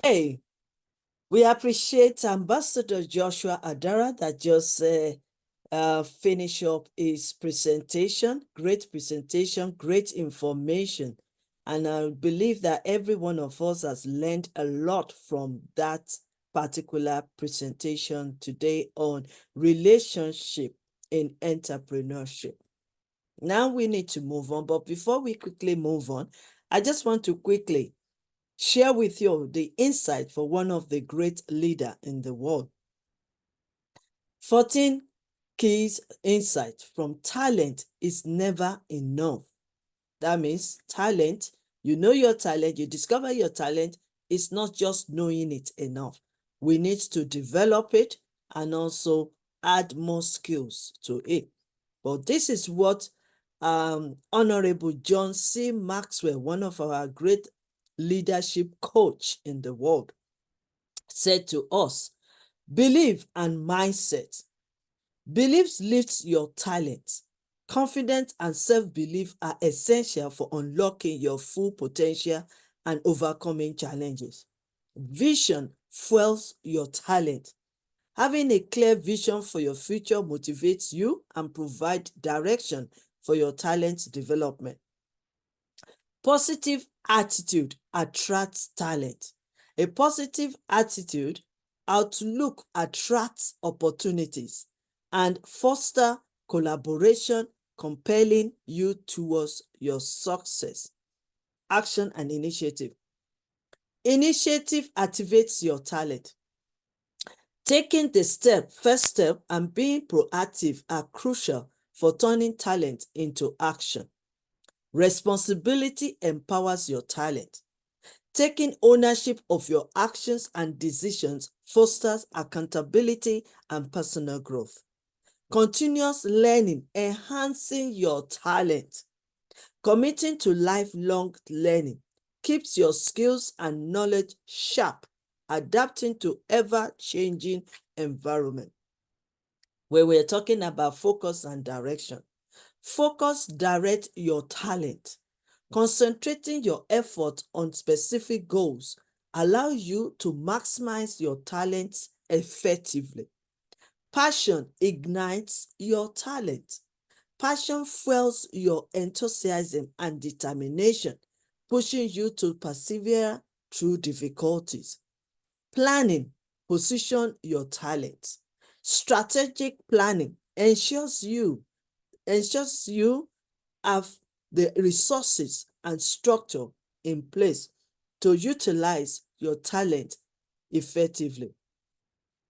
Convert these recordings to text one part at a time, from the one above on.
Hey, we appreciate Ambassador Joshua Adara that just finished up his presentation. Great presentation, great information. And I believe that every one of us has learned a lot from that particular presentation today on relationship in entrepreneurship. Now we need to move on. But before we quickly move on, I just want to quickly share with you the insight for one of the great leader in the world. 14 keys insight from talent is never enough. That means talent, you know your talent, you discover your talent, it's not just knowing it enough. We need to develop it and also add more skills to it. But this is what Honorable John C. Maxwell, one of our great leadership coach in the world, said to us. Belief and mindset. Beliefs lifts your talent. Confidence and self-belief are essential for unlocking your full potential and overcoming challenges. Vision fuels your talent. Having a clear vision for your future motivates you and provides direction for your talent development. Positive attitude attracts talent. A positive attitude, outlook attracts opportunities and foster collaboration, compelling you towards your success. Action and initiative. Initiative activates your talent. Taking the first step and being proactive are crucial for turning talent into action. Responsibility empowers your talent. Taking ownership of your actions and decisions fosters accountability and personal growth. Continuous learning, enhancing your talent. Committing to lifelong learning keeps your skills and knowledge sharp, adapting to ever-changing environment. Where we're talking about focus and direction. Focus direct your talent. Concentrating your effort on specific goals allows you to maximize your talents effectively. Passion ignites your talent. Passion fuels your enthusiasm and determination, pushing you to persevere through difficulties. Planning positions your talent. Strategic planning ensures you have the resources and structure in place to utilize your talent effectively.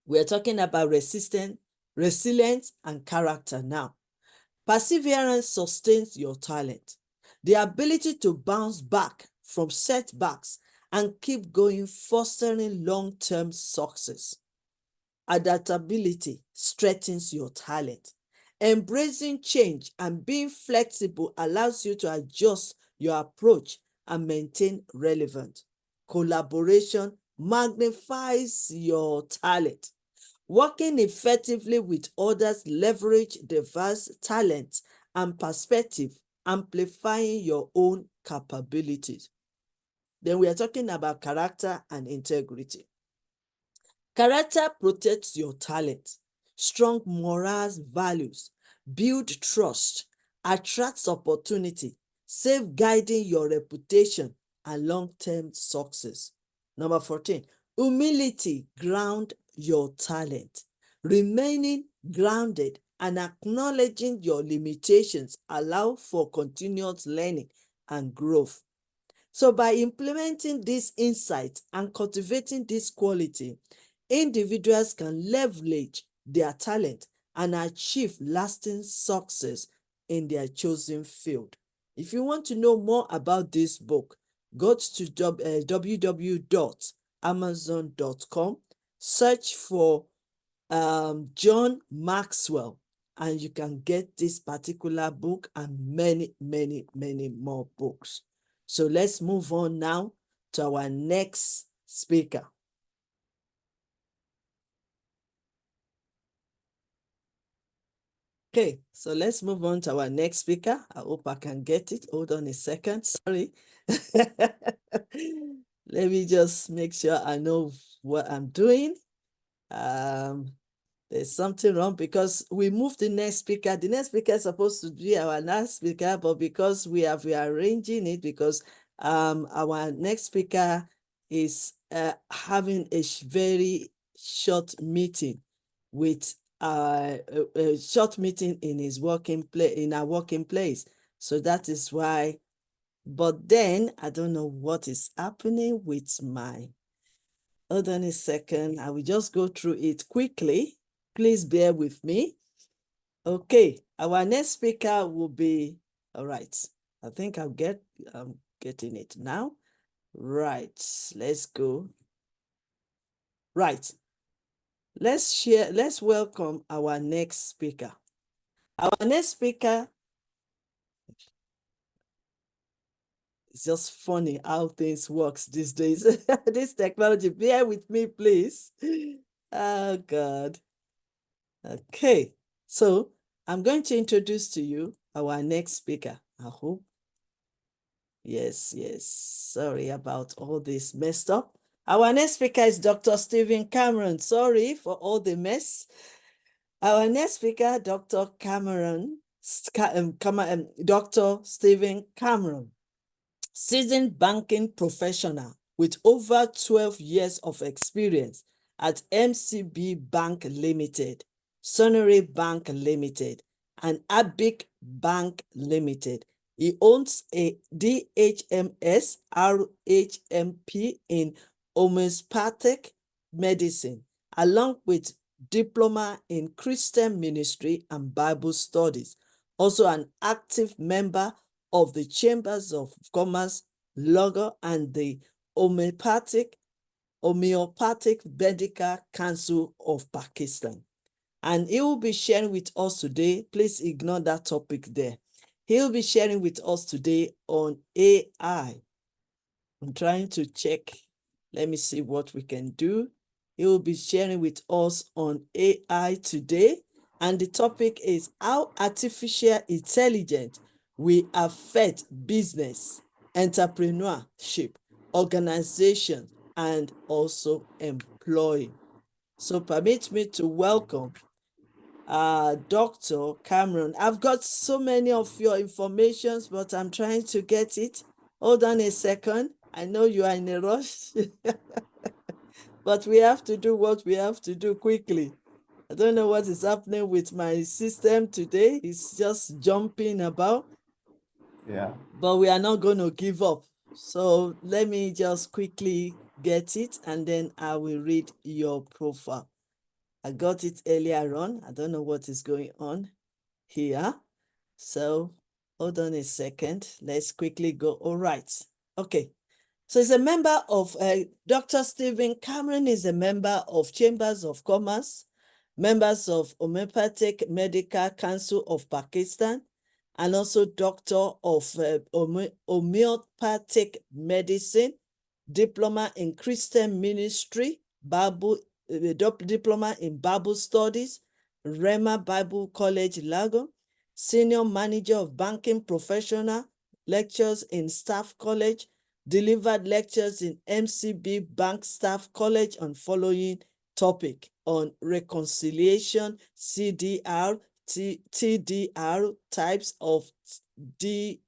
We're talking about resilience, and character now. Perseverance sustains your talent. The ability to bounce back from setbacks and keep going, fostering long-term success. Adaptability strengthens your talent. Embracing change and being flexible allows you to adjust your approach and maintain relevance. Collaboration magnifies your talent. Working effectively with others leverage diverse talents and perspective, amplifying your own capabilities. Then we are talking about character and integrity. Character protects your talent. Strong morals, values, build trust, attracts opportunity, safeguarding your reputation and long-term success. Number 14, humility ground your talent. Remaining grounded and acknowledging your limitations allow for continuous learning and growth. So by implementing these insights and cultivating this quality, individuals can leverage their talent and achieve lasting success in their chosen field. If you want to know more about this book, go to www.amazon.com, search for John Maxwell, and you can get this particular book and many, many, many more books. So let's move on now to our next speaker. Okay, so let's move on to our next speaker. I hope I can get it. Hold on a second. Sorry. Let me just make sure I know what I'm doing. There's something wrong because we moved the next speaker. The next speaker is supposed to be our last speaker, but because we are rearranging it, because our next speaker is having a very short meeting with a short meeting in his working place, in our working place. So that is why. But then I don't know what is happening with my. Hold on a second. I will just go through it quickly. Please bear with me. Okay, our next speaker will be, all right. I think I'm getting it now. Right, let's go. Right, let's welcome our next speaker. Our next speaker, it's just funny how things works these days. This technology, bear with me, please. Oh, God. Okay, so I'm going to introduce to you our next speaker. I hope. Yes, sorry about all this messed up. Our next speaker is Dr. Stephen Cameron. Sorry for all the mess. Our next speaker, Dr. Dr. Stephen Cameron, seasoned banking professional with over 12 years of experience at MCB Bank Limited, Sonere Bank Limited, and Abic Bank Limited. He owns a DHMS RHMP in homeopathic medicine, along with diploma in Christian ministry and Bible studies. Also an active member of the Chambers of Commerce logo and the Homeopathic Medical Council of Pakistan. And he will be sharing with us today. Please ignore that topic there. He'll be sharing with us today on AI. I'm trying to check. Let me see what we can do. He will be sharing with us on AI today. And the topic is how artificial intelligence will affect business, entrepreneurship, organization, and also employing. So permit me to welcome Dr. Cameron. I've got so many of your informations, but I'm trying to get it. Hold on a second. I know you are in a rush, but we have to do what we have to do quickly. I don't know what is happening with my system today. It's just jumping about. Yeah. But we are not going to give up. So let me just quickly get it, and then I will read your profile. I got it earlier on. I don't know what is going on here. So hold on a second. Let's quickly go. All right. Okay. So he's a member of, Dr. Stephen Cameron is a member of Chambers of Commerce, members of Homeopathic Medical Council of Pakistan, and also doctor of homeopathic medicine, diploma in Christian ministry, diploma in Bible studies, Rema Bible College, Lagos, senior manager of banking professional, lectures in Staff College, delivered lectures in MCB Bank Staff College on following topic on reconciliation, CDR, TDR, types of TDR,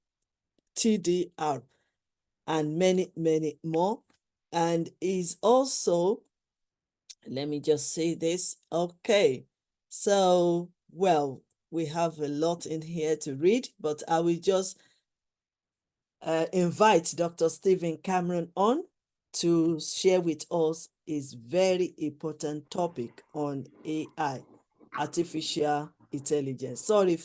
and many, many more. And is also, let me just say this. Okay. So, well, we have a lot in here to read, but I will just invite Dr. Stephen Cameron on to share with us his very important topic on AI, artificial intelligence. Sorry,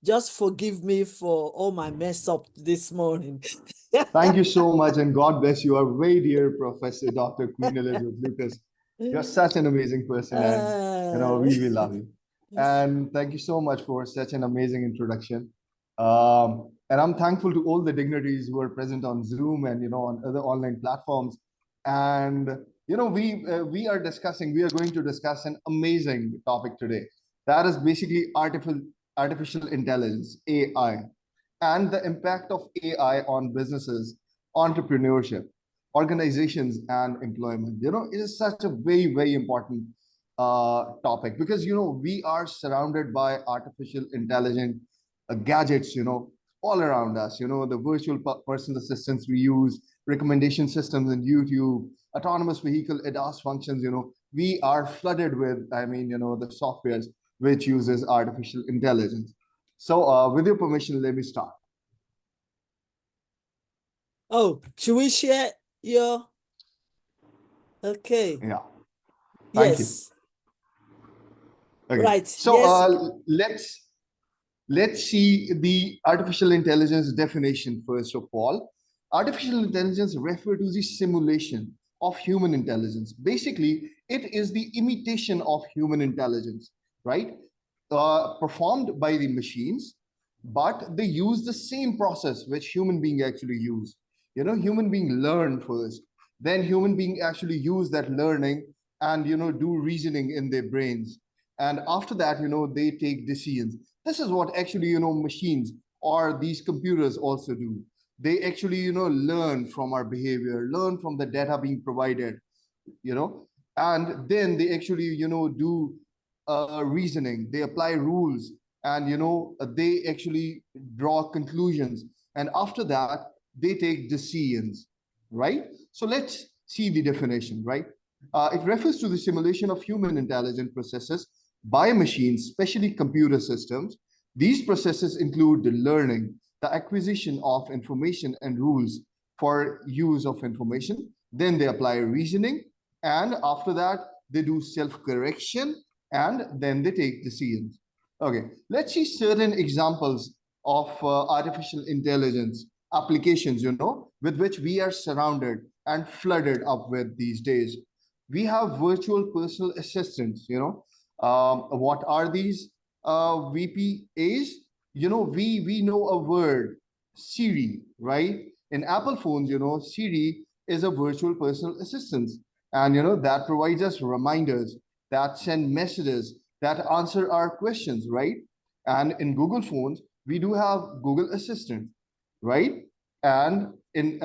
just forgive me for all my mess up this morning. Thank you so much, and God bless you, our very dear Professor Dr. Queen Elizabeth Lucas. You're such an amazing person, and uh, we love you. And thank you so much for such an amazing introduction. And I'm thankful to all the dignitaries who are present on Zoom and on other online platforms. And we are going to discuss an amazing topic today. That is basically artificial intelligence, AI, and the impact of AI on businesses, entrepreneurship, organizations and employment. It is such a very, very important topic, because we are surrounded by artificial intelligence gadgets, all around us. The virtual personal assistants we use, recommendation systems in YouTube, autonomous vehicle ADAS functions. We are flooded with, the softwares which uses artificial intelligence. So, with your permission, let me start. Oh, should we share your? Okay. Yeah, thank you. Yes. Okay, Right. so Yes. let's see the artificial intelligence definition first of all. Artificial intelligence refers to the simulation of human intelligence. Basically, it is the imitation of human intelligence, right? Performed by the machines, but they use the same process which human being actually use. Human being learn first, then human being actually use that learning and do reasoning in their brains, and after that they take decisions. This is what actually machines or these computers also do. They actually learn from our behavior, learn from the data being provided, you know and then they actually do reasoning. They apply rules, and they actually draw conclusions, and after that they take decisions, right? So let's see the definition, right? It refers to the simulation of human intelligent processes by machines, especially computer systems. These processes include the learning, the acquisition of information and rules for use of information. Then they apply reasoning, and after that they do self-correction, and then they take decisions. Okay, let's see certain examples of artificial intelligence applications with which we are surrounded and flooded up with these days. We have virtual personal assistants. What are these VPAs? We know a word, Siri, right? In Apple phones, Siri is a virtual personal assistant, and that provides us reminders, that send messages, that answer our questions, right? And in Google phones we do have Google Assistant, right? And in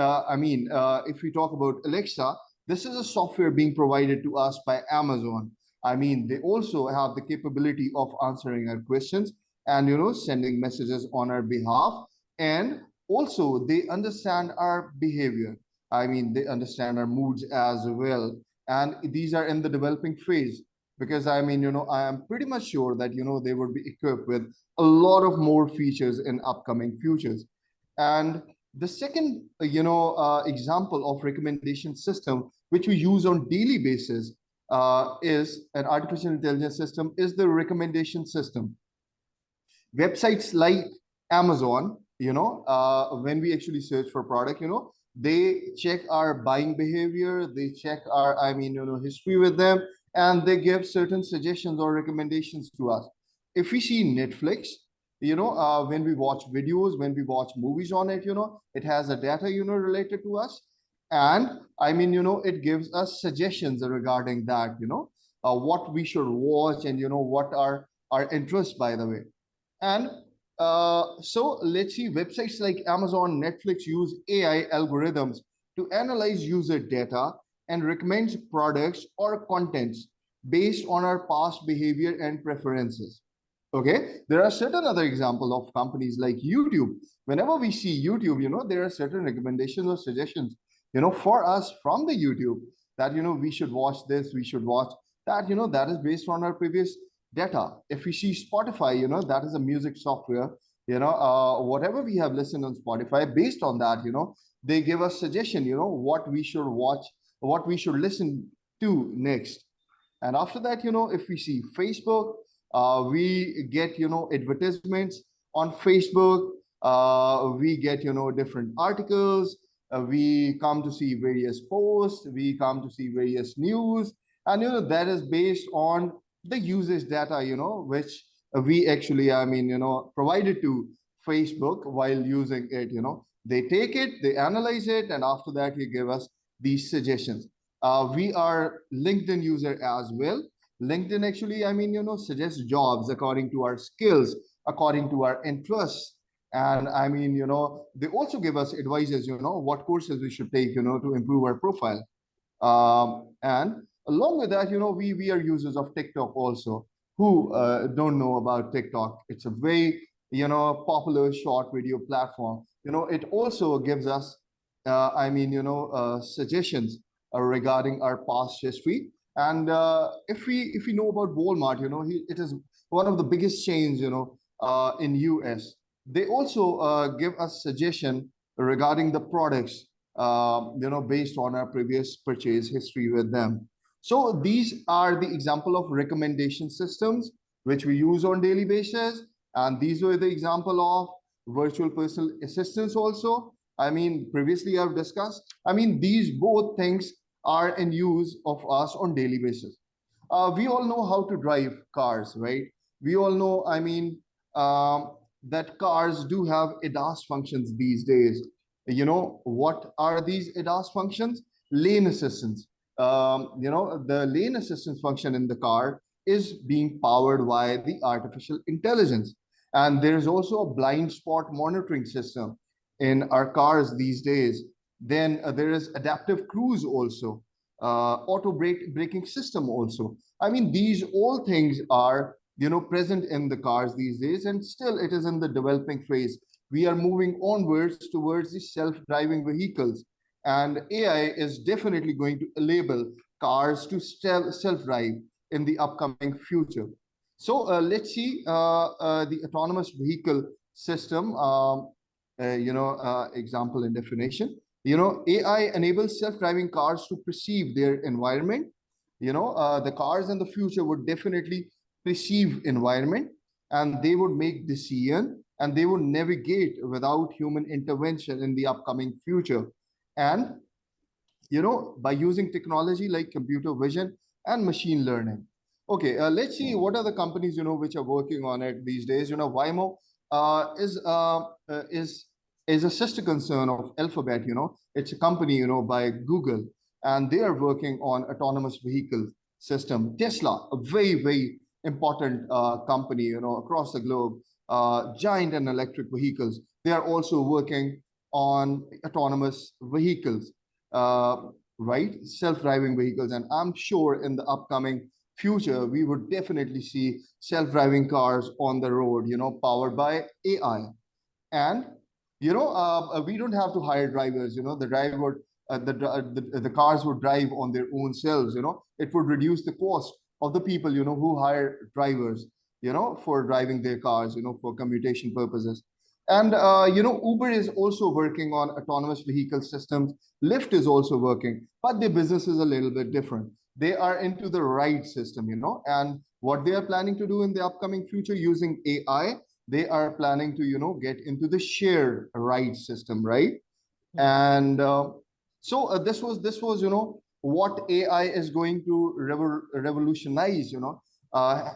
if we talk about Alexa, this is a software being provided to us by Amazon. They also have the capability of answering our questions and sending messages on our behalf, and also they understand our behavior. They understand our moods as well, and these are in the developing phase, because I am pretty much sure that they would be equipped with a lot of more features in upcoming futures. And the second example of recommendation system which we use on daily basis is an artificial intelligence system, is the recommendation system. Websites like Amazon, when we actually search for product, they check our buying behavior, they check our history with them, and they give certain suggestions or recommendations to us. If we see Netflix, when we watch videos, when we watch movies on it, it has a data related to us, and it gives us suggestions regarding that, what we should watch, and what are our interests, by the way. And so let's see, websites like Amazon, Netflix use AI algorithms to analyze user data and recommend products or contents based on our past behavior and preferences. Okay, there are certain other examples of companies like YouTube. Whenever we see YouTube, there are certain recommendations or suggestions, for us from the YouTube, that we should watch this, we should watch that. That is based on our previous data. If we see Spotify, that is a music software. Whatever we have listened on Spotify, based on that, they give us suggestion, what we should watch, what we should listen to next. And after that, if we see Facebook, we get, advertisements on Facebook. We get, different articles. We come to see various posts. We come to see various news. And, that is based on the usage data, which we actually, provided to Facebook while using it. They take it, they analyze it, and after that, they give us these suggestions. We are LinkedIn user as well. LinkedIn actually, suggests jobs according to our skills, according to our interests. And I mean, they also give us advices, what courses we should take, to improve our profile. And along with that, we are users of TikTok also. Who don't know about TikTok? It's a very, popular short video platform. It also gives us, suggestions regarding our past history. And if we know about Walmart, it is one of the biggest chains, in US. They also give us suggestion regarding the products, based on our previous purchase history with them. So these are the example of recommendation systems which we use on daily basis. And these were the example of virtual personal assistants also. I mean, previously I've discussed. I mean, these both things are in use of us on daily basis. We all know how to drive cars, right? We all know, that cars do have ADAS functions these days. What are these ADAS functions? Lane assistance. The lane assistance function in the car is being powered by the artificial intelligence. And there is also a blind spot monitoring system in our cars these days. Then there is adaptive cruise also, auto braking system also. I mean, these all things are, present in the cars these days, and still it is in the developing phase. We are moving onwards towards the self-driving vehicles, and AI is definitely going to enable cars to self-drive in the upcoming future. So let's see the autonomous vehicle system, example and definition. AI enables self-driving cars to perceive their environment. The cars in the future would definitely perceive environment, and they would make decision, and they would navigate without human intervention in the upcoming future. And by using technology like computer vision and machine learning. Okay, let's see what are the companies which are working on it these days. Waymo is a sister concern of Alphabet. It's a company by Google, and they are working on autonomous vehicle system. Tesla, a very important company across the globe, giant in electric vehicles. They are also working on autonomous vehicles, uh, right? Self-driving vehicles. And I'm sure in the upcoming future, we would definitely see self-driving cars on the road, powered by AI. And we don't have to hire drivers. The driver would the cars would drive on their own selves. It would reduce the cost of the people who hire drivers for driving their cars, for commutation purposes. And Uber is also working on autonomous vehicle systems. Lyft is also working, but their business is a little bit different. They are into the ride system, and what they are planning to do in the upcoming future using AI, they are planning to get into the shared ride system, right? Mm. And this was what AI is going to revolutionize,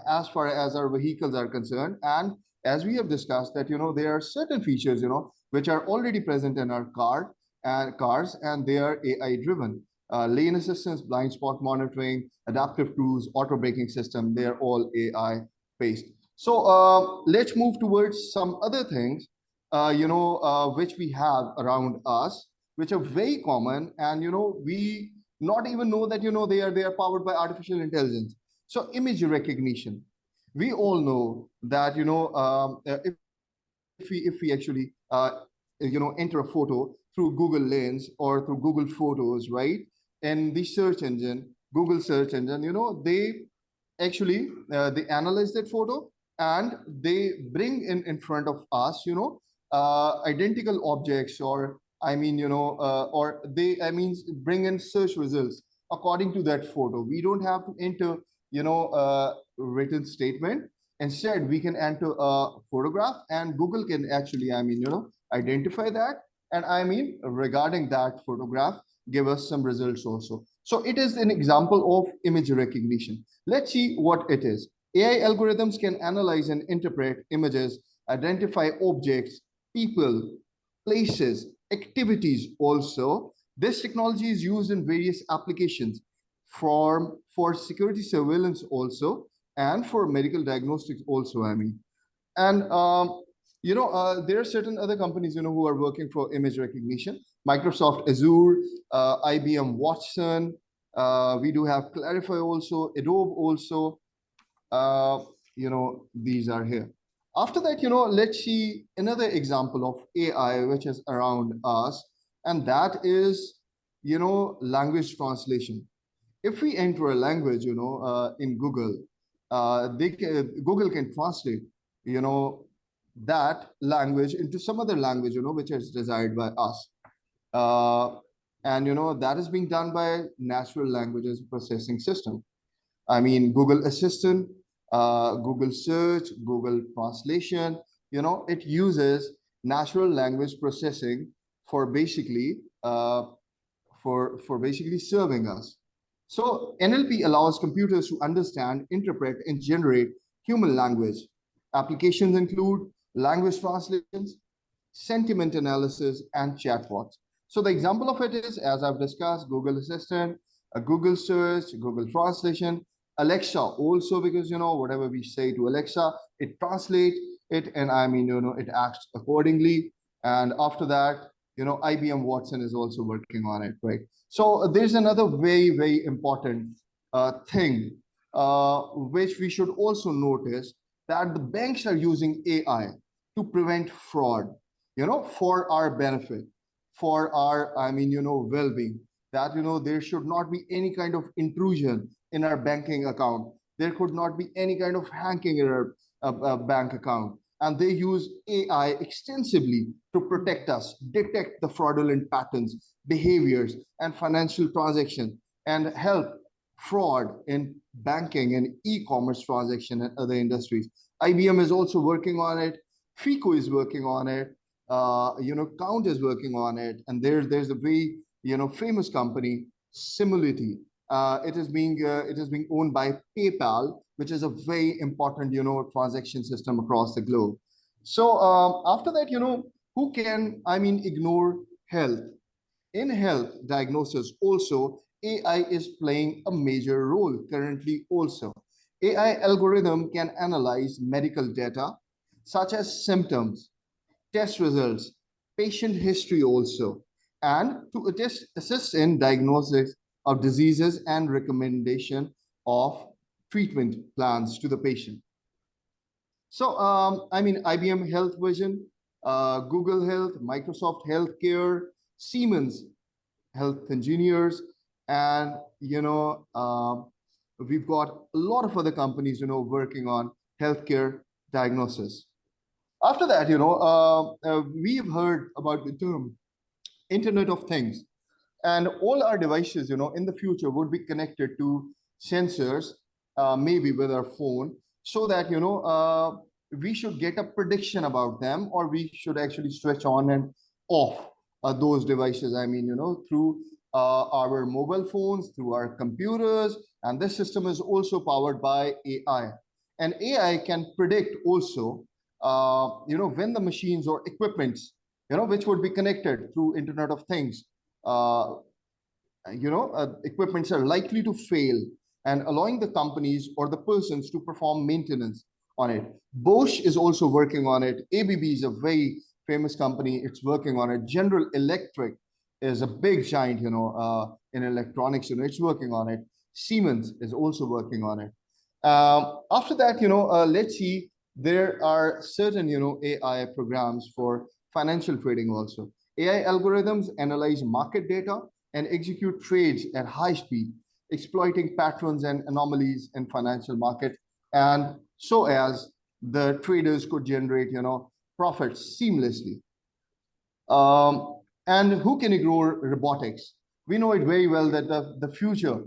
as far as our vehicles are concerned. And as we have discussed that there are certain features which are already present in our cars, and they are AI driven. Lane assistance, blind spot monitoring, adaptive cruise, auto braking system, they are all AI based. So let's move towards some other things, which we have around us, which are very common, and we not even know that they are powered by artificial intelligence. So image recognition. We all know that if we actually enter a photo through Google Lens or through Google Photos, right? And the search engine, Google search engine, they actually they analyze that photo, and they bring in front of us identical objects, or or they bring in search results according to that photo. We don't have to enter written statement. Instead, we can enter a photograph, and Google can actually identify that, and regarding that photograph, give us some results also. So it is an example of image recognition. Let's see what it is. AI algorithms can analyze and interpret images, identify objects, people, places, activities also. This technology is used in various applications for security surveillance also, and for medical diagnostics also. And there are certain other companies, who are working for image recognition. Microsoft Azure, IBM Watson. We do have Clarify also, Adobe also. These are here. After that, let's see another example of AI which is around us, and that is, language translation. If we enter a language, in Google, Google can translate, you know, that language into some other language, which is desired by us. Uh, and that is being done by natural languages processing system. I mean, Google Assistant, Google Search, Google Translation, it uses natural language processing for basically for basically serving us. So NLP allows computers to understand, interpret, and generate human language. Applications include language translations, sentiment analysis, and chatbots. So the example of it is, as I've discussed, Google Assistant, Google Search, Google Translation, Alexa also, because whatever we say to Alexa, it translates it, and I mean, it acts accordingly. And after that, IBM Watson is also working on it, right? So there's another very, very important thing which we should also notice, that the banks are using AI to prevent fraud, for our benefit, for our, I mean, well-being. That there should not be any kind of intrusion in our banking account. There could not be any kind of hacking in our bank account. And they use AI extensively to protect us, detect the fraudulent patterns, behaviors, and financial transactions, and help fraud in banking and e-commerce transaction and other industries. IBM is also working on it. FICO is working on it. Count is working on it, and there's a very famous company, Simulity. It is being owned by PayPal, which is a very important transaction system across the globe. So after that, who can, I mean, ignore health? In health diagnosis also, AI is playing a major role currently also. AI algorithm can analyze medical data such as symptoms, test results, patient history also, and to assist in diagnosis of diseases and recommendation of treatment plans to the patient. So, I mean, IBM Health Vision, Google Health, Microsoft Healthcare, Siemens Health Engineers, and we've got a lot of other companies, working on healthcare diagnosis. After that, we've heard about the term Internet of Things, and all our devices, in the future would be connected to sensors, maybe with our phone, so that we should get a prediction about them, or we should actually switch on and off those devices. I mean, through our mobile phones, through our computers, and this system is also powered by AI. And AI can predict also, when the machines or equipments, which would be connected through Internet of Things, uh, equipments are likely to fail, and allowing the companies or the persons to perform maintenance on it. Bosch is also working on it. ABB is a very famous company. It's working on it. General Electric is a big giant, in electronics. It's working on it. Siemens is also working on it. After that, let's see, there are certain, AI programs for financial trading also. AI algorithms analyze market data and execute trades at high speed, exploiting patterns and anomalies in financial market, and so as the traders could generate, profits seamlessly. And who can ignore robotics? We know it very well that the future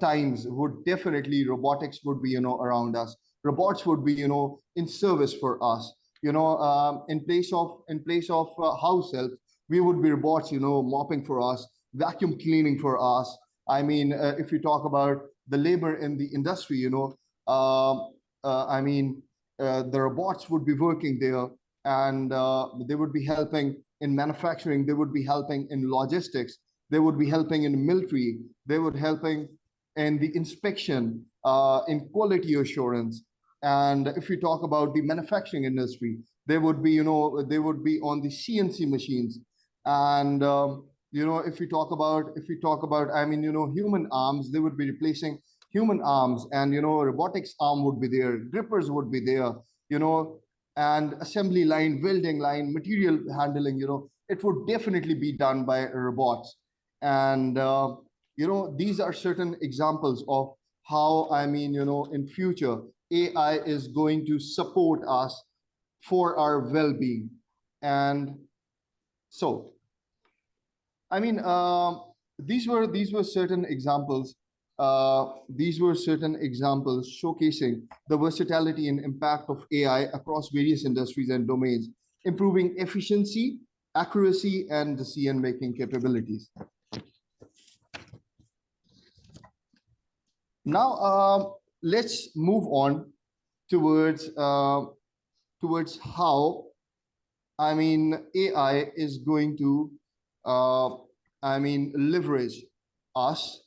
times would definitely, robotics would be, around us. Robots would be, in service for us. In place of house help, we would be robots, mopping for us, vacuum cleaning for us. I mean, if we talk about the labor in the industry, I mean, the robots would be working there, and they would be helping in manufacturing, they would be helping in logistics, they would be helping in military, they would helping in the inspection, in quality assurance, And if we talk about the manufacturing industry, they would be, they would be on the CNC machines. And if we talk about, I mean, human arms, they would be replacing human arms, and robotics arm would be there, grippers would be there, you know, and assembly line, welding line, material handling, it would definitely be done by robots. And these are certain examples of how, I mean, in future AI is going to support us for our well-being. And so, I mean, these were certain examples. These were certain examples showcasing the versatility and impact of AI across various industries and domains, improving efficiency, accuracy, and decision-making capabilities. Now, let's move on towards how, I mean, AI is going to, leverage us,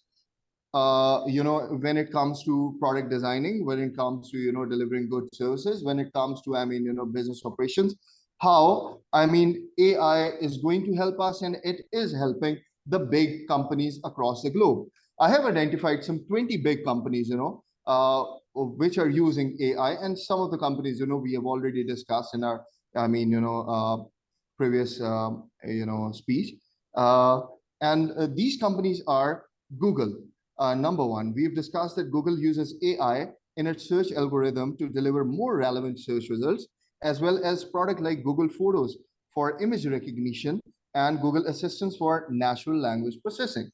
when it comes to product designing, when it comes to, delivering good services, when it comes to, I mean, business operations, how, I mean, AI is going to help us, and it is helping the big companies across the globe. I have identified some 20 big companies, which are using AI, and some of the companies, we have already discussed in our, I mean, previous, speech. And these companies are Google. Number one, we've discussed that Google uses AI in its search algorithm to deliver more relevant search results, as well as product like Google Photos for image recognition and Google Assistant for natural language processing.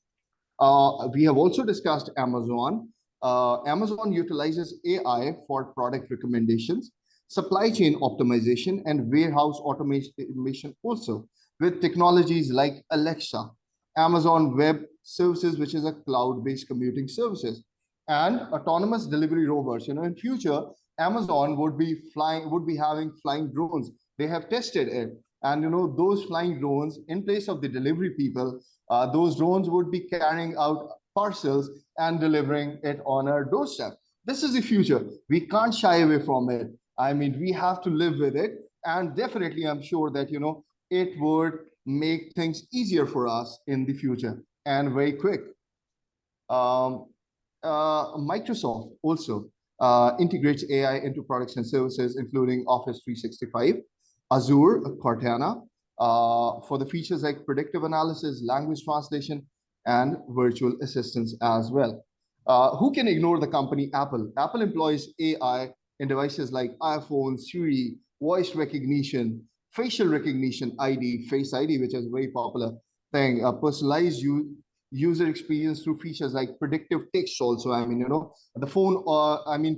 We have also discussed Amazon. Amazon utilizes AI for product recommendations, supply chain optimization, and warehouse automation also, with technologies like Alexa, Amazon Web Services, which is a cloud-based computing services, and autonomous delivery robots. In future, Amazon would be having flying drones. They have tested it, and those flying drones, in place of the delivery people, those drones would be carrying out parcels and delivering it on our doorstep. This is the future. We can't shy away from it. I mean, we have to live with it. And definitely, I'm sure that, it would make things easier for us in the future and very quick. Microsoft also integrates AI into products and services, including Office 365, Azure, Cortana, for the features like predictive analysis, language translation, and virtual assistants as well. Who can ignore the company Apple? Apple employs AI in devices like iPhone, Siri, voice recognition, facial recognition, ID, Face ID, which is a very popular thing, personalized user experience through features like predictive text also. I mean, the phone,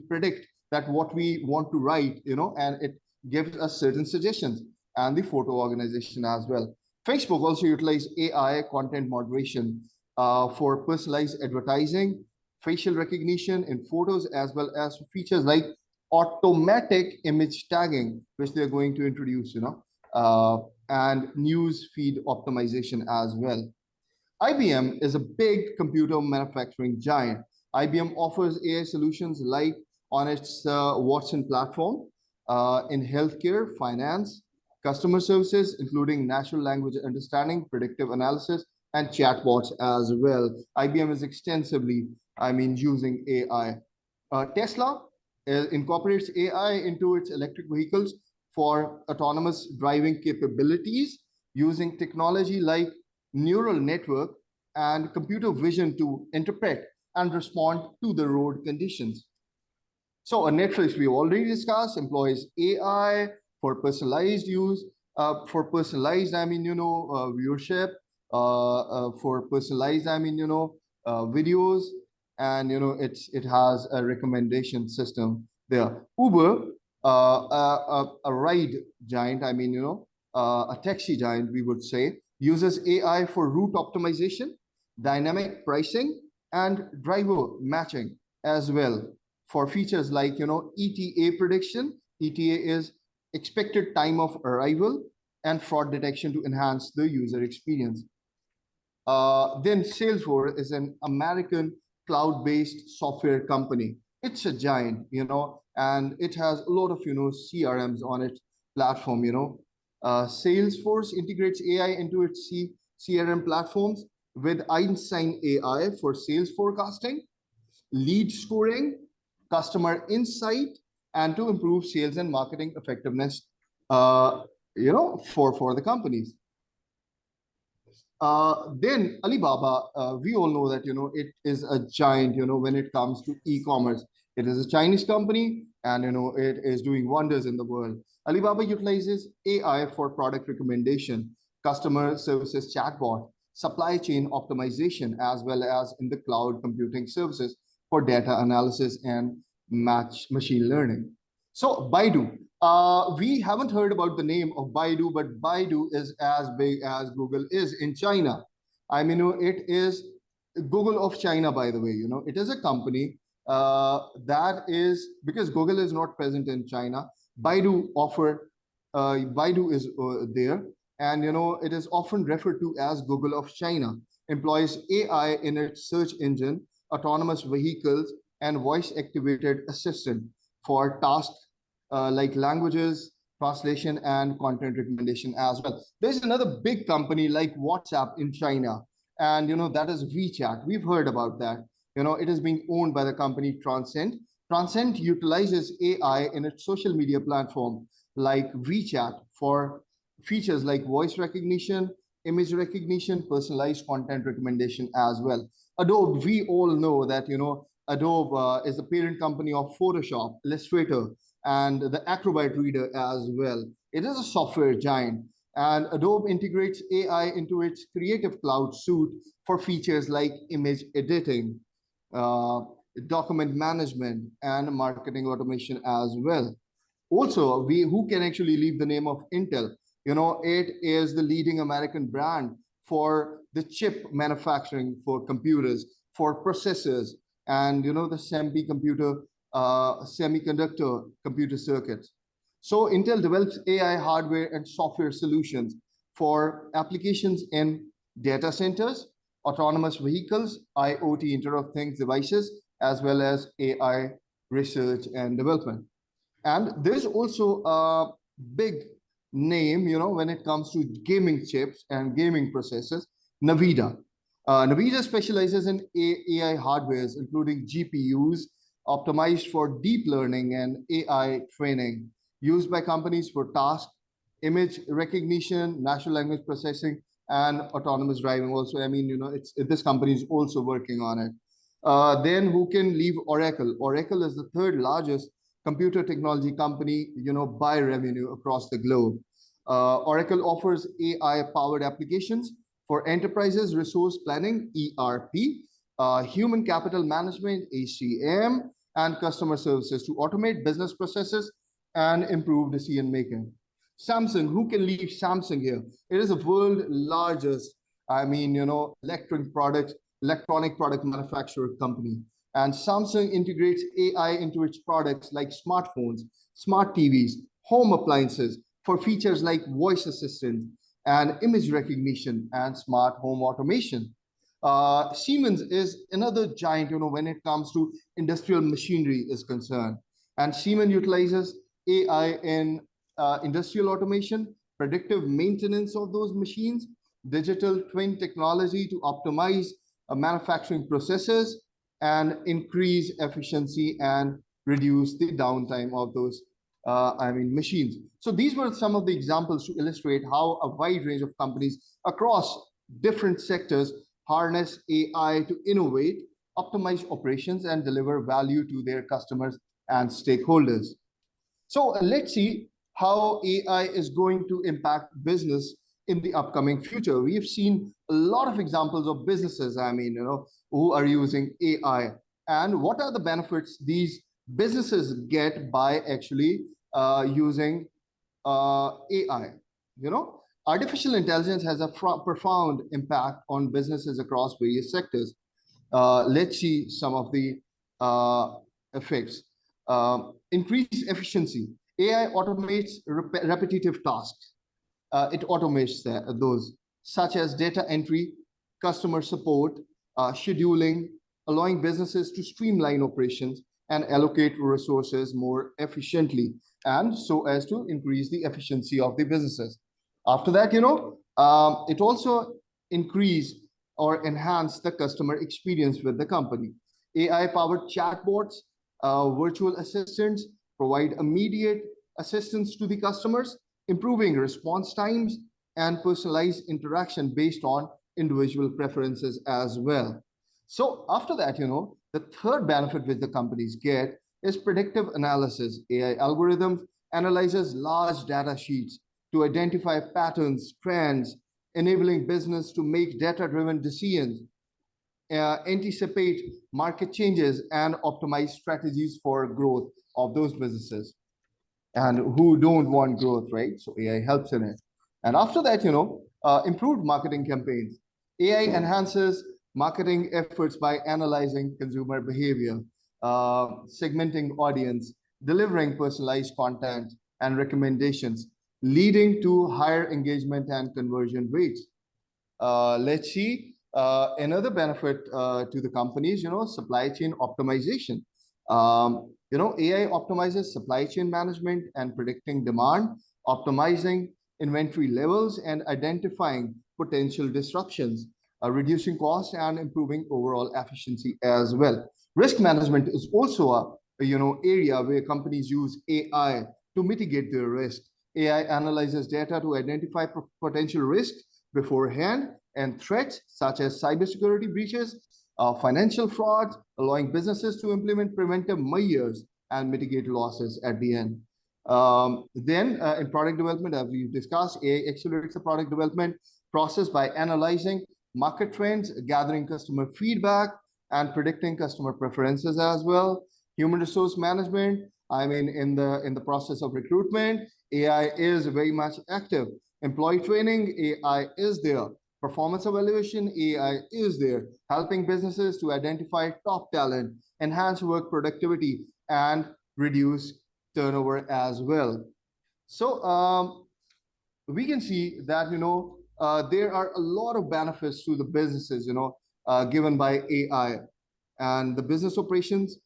predict that what we want to write, and it gives us certain suggestions, and the photo organization as well. Facebook also utilizes AI content moderation for personalized advertising, facial recognition in photos, as well as features like automatic image tagging, which they're going to introduce, and news feed optimization as well. IBM is a big computer manufacturing giant. IBM offers AI solutions like on its Watson platform in healthcare, finance, customer services, including natural language understanding, predictive analysis, and chatbots as well. IBM is extensively, using AI. Tesla incorporates AI into its electric vehicles for autonomous driving capabilities using technology like neural network and computer vision to interpret and respond to the road conditions. So Netflix, we already discussed, employs AI for personalized use, for personalized, viewership, for personalized, videos, and it has a recommendation system there. Uber, a ride giant, a taxi giant, we would say, uses AI for route optimization, dynamic pricing, and driver matching as well, for features like ETA prediction. ETA is expected time of arrival, and fraud detection to enhance the user experience. Then Salesforce is an American cloud-based software company. It's a giant, and it has a lot of CRMs on its platform. Salesforce integrates AI into its CRM platforms with Einstein AI for sales forecasting, lead scoring, customer insight, and to improve sales and marketing effectiveness. For the companies. Then Alibaba, we all know that it is a giant. When it comes to e-commerce, it is a Chinese company, and it is doing wonders in the world. Alibaba utilizes AI for product recommendation, customer services chatbot, supply chain optimization, as well as in the cloud computing services for data analysis and machine learning. So Baidu, we haven't heard about the name of Baidu, but Baidu is as big as Google is in China. I mean, it is Google of China, by the way. It is a company that is, because Google is not present in China. Baidu is there, and it is often referred to as Google of China. Employs AI in its search engine, autonomous vehicles, and voice-activated assistant for tasks like languages, translation, and content recommendation as well. There's another big company like WhatsApp in China, and that is WeChat. We've heard about that. It is being owned by the company Transcend. Transcend utilizes AI in its social media platform like WeChat for features like voice recognition, image recognition, personalized content recommendation as well. Adobe, we all know that Adobe is the parent company of Photoshop, Illustrator, and the Acrobat Reader as well. It is a software giant, and Adobe integrates AI into its Creative Cloud suite for features like image editing, uh, document management, and marketing automation as well. Also, we who can actually leave the name of Intel. It is the leading American brand for the chip manufacturing for computers, for processors, and the semiconductor computer circuits. So Intel develops AI hardware and software solutions for applications in data centers, autonomous vehicles, IoT, Internet of Things devices, as well as AI research and development. And there's also a big name, when it comes to gaming chips and gaming processors, Nvidia. Nvidia specializes in AI hardwares, including GPUs, optimized for deep learning and AI training, used by companies for task, image recognition, natural language processing, and autonomous driving. Also, I mean, this company is also working on it. Then who can leave Oracle? Oracle is the third largest computer technology company, by revenue across the globe. Oracle offers AI-powered applications for enterprises resource planning, ERP, human capital management, HCM, and customer services to automate business processes and improve decision making. Samsung, who can leave Samsung here? It is the world largest, I mean, electronic product manufacturer company. And Samsung integrates AI into its products like smartphones, smart TVs, home appliances for features like voice assistant and image recognition and smart home automation. Siemens is another giant, when it comes to industrial machinery is concerned. And Siemens utilizes AI in industrial automation, predictive maintenance of those machines, digital twin technology to optimize manufacturing processes, and increase efficiency and reduce the downtime of those machines. So these were some of the examples to illustrate how a wide range of companies across different sectors harness AI to innovate, optimize operations, and deliver value to their customers and stakeholders. So let's see how AI is going to impact business in the upcoming future. We have seen a lot of examples of businesses, who are using AI, and what are the benefits these businesses get by actually using AI. Artificial intelligence has a profound impact on businesses across various sectors. Let's see some of the effects. Increase efficiency. AI automates repetitive tasks. It automates those, such as data entry, customer support, scheduling, allowing businesses to streamline operations and allocate resources more efficiently, and so as to increase the efficiency of the businesses. After that, it also increase or enhance the customer experience with the company. AI powered chatbots, virtual assistants provide immediate assistance to the customers, improving response times and personalized interaction based on individual preferences as well. So after that, the third benefit which the companies get is predictive analysis. AI algorithms analyzes large data sheets to identify patterns, trends, enabling business to make data-driven decisions, anticipate market changes, and optimize strategies for growth of those businesses. And who don't want growth, right? So AI helps in it. And after that, improved marketing campaigns. AI enhances marketing efforts by analyzing consumer behavior, segmenting audience, delivering personalized content and recommendations, leading to higher engagement and conversion rates. Let's see another benefit to the companies, supply chain optimization. AI optimizes supply chain management and predicting demand, optimizing inventory levels, and identifying potential disruptions, reducing costs and improving overall efficiency as well. Risk management is also a area where companies use AI to mitigate their risk. AI analyzes data to identify potential risks beforehand, and threats such as cybersecurity breaches, financial fraud, allowing businesses to implement preventive measures and mitigate losses at the end. Then in product development, as we've discussed, AI accelerates the product development process by analyzing market trends, gathering customer feedback, and predicting customer preferences as well. Human resource management, I mean, in the process of recruitment, AI is very much active. Employee training, AI is there. Performance evaluation, AI is there, helping businesses to identify top talent, enhance work productivity, and reduce turnover as well. So we can see that there are a lot of benefits to the businesses given by AI, and the business operations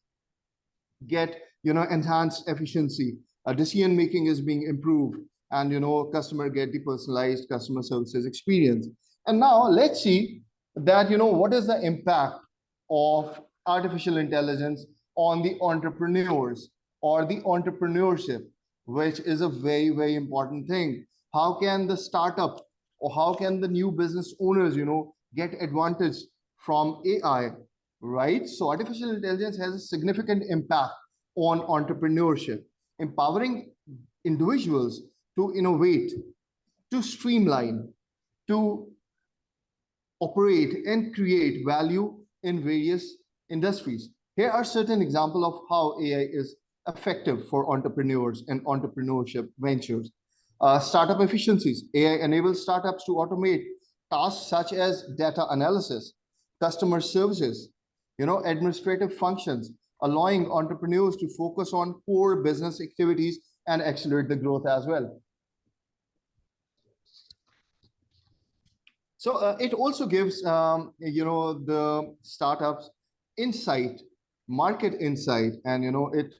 get enhanced efficiency. Decision making is being improved, and customer get the personalized customer services experience. And now let's see that what is the impact of artificial intelligence on the entrepreneurs or the entrepreneurship, which is a very, very important thing. How can the startup or how can the new business owners get advantage from AI, right? So artificial intelligence has a significant impact on entrepreneurship, empowering individuals to innovate, to streamline, to operate and create value in various industries. Here are certain examples of how AI is effective for entrepreneurs and entrepreneurship ventures. Startup efficiencies. AI enables startups to automate tasks such as data analysis, customer services, administrative functions, allowing entrepreneurs to focus on core business activities and accelerate the growth as well. So it also gives the startups insight, market insight, and it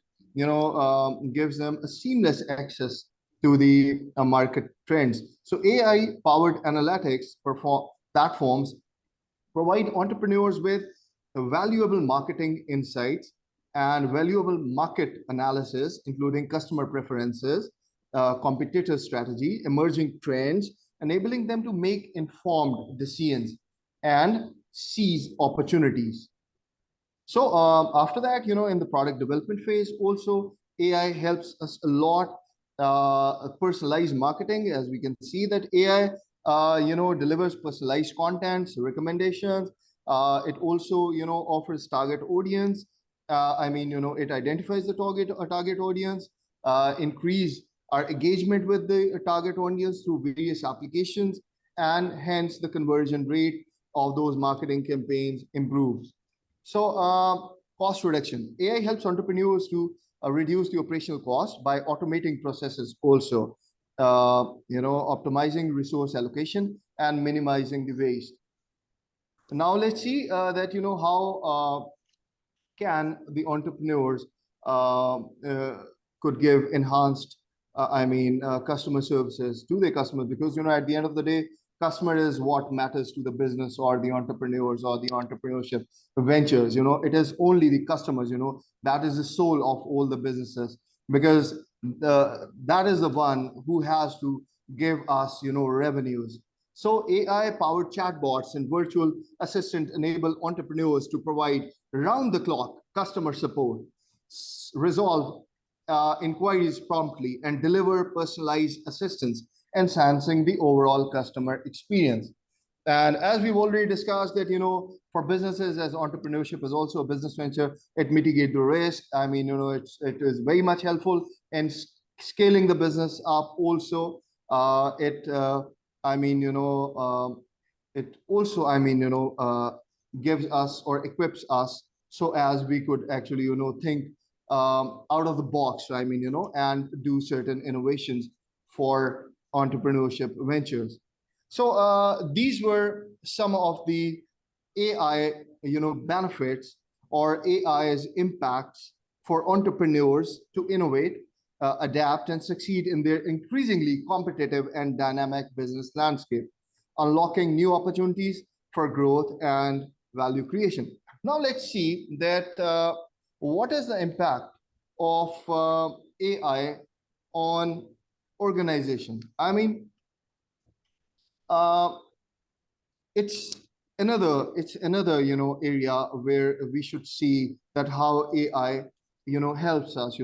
gives them a seamless access to the market trends. So AI powered analytics platforms provide entrepreneurs with valuable marketing insights and valuable market analysis, including customer preferences, competitor strategy, emerging trends, enabling them to make informed decisions and seize opportunities. So after that, in the product development phase, also AI helps us a lot. Personalized marketing, as we can see that AI, delivers personalized contents, recommendations. It also, offers target audience. It identifies the target audience, increase our engagement with the target audience through various applications, and hence the conversion rate of those marketing campaigns improves. So cost reduction. AI helps entrepreneurs to reduce the operational cost by automating processes also, optimizing resource allocation and minimizing the waste. Now let's see that, how can the entrepreneurs could give enhanced, customer services to their customers, because at the end of the day, customer is what matters to the business or the entrepreneurs or the entrepreneurship ventures. It is only the customers. That is the soul of all the businesses, because that is the one who has to give us revenues. So AI powered chatbots and virtual assistant enable entrepreneurs to provide round the clock customer support, resolve inquiries promptly, and deliver personalized assistance, enhancing the overall customer experience. And as we've already discussed that, for businesses, as entrepreneurship is also a business venture, it mitigates the risk. It is very much helpful in scaling the business up. Also, it I mean, you know, it also, gives us or equips us so as we could actually, think out of the box, and do certain innovations for entrepreneurship ventures. So these were some of the AI, benefits or AI's impacts for entrepreneurs to innovate, adapt, and succeed in their increasingly competitive and dynamic business landscape, unlocking new opportunities for growth and value creation. Now let's see that what is the impact of AI on organization. Uh, it's another area where we should see that how AI helps us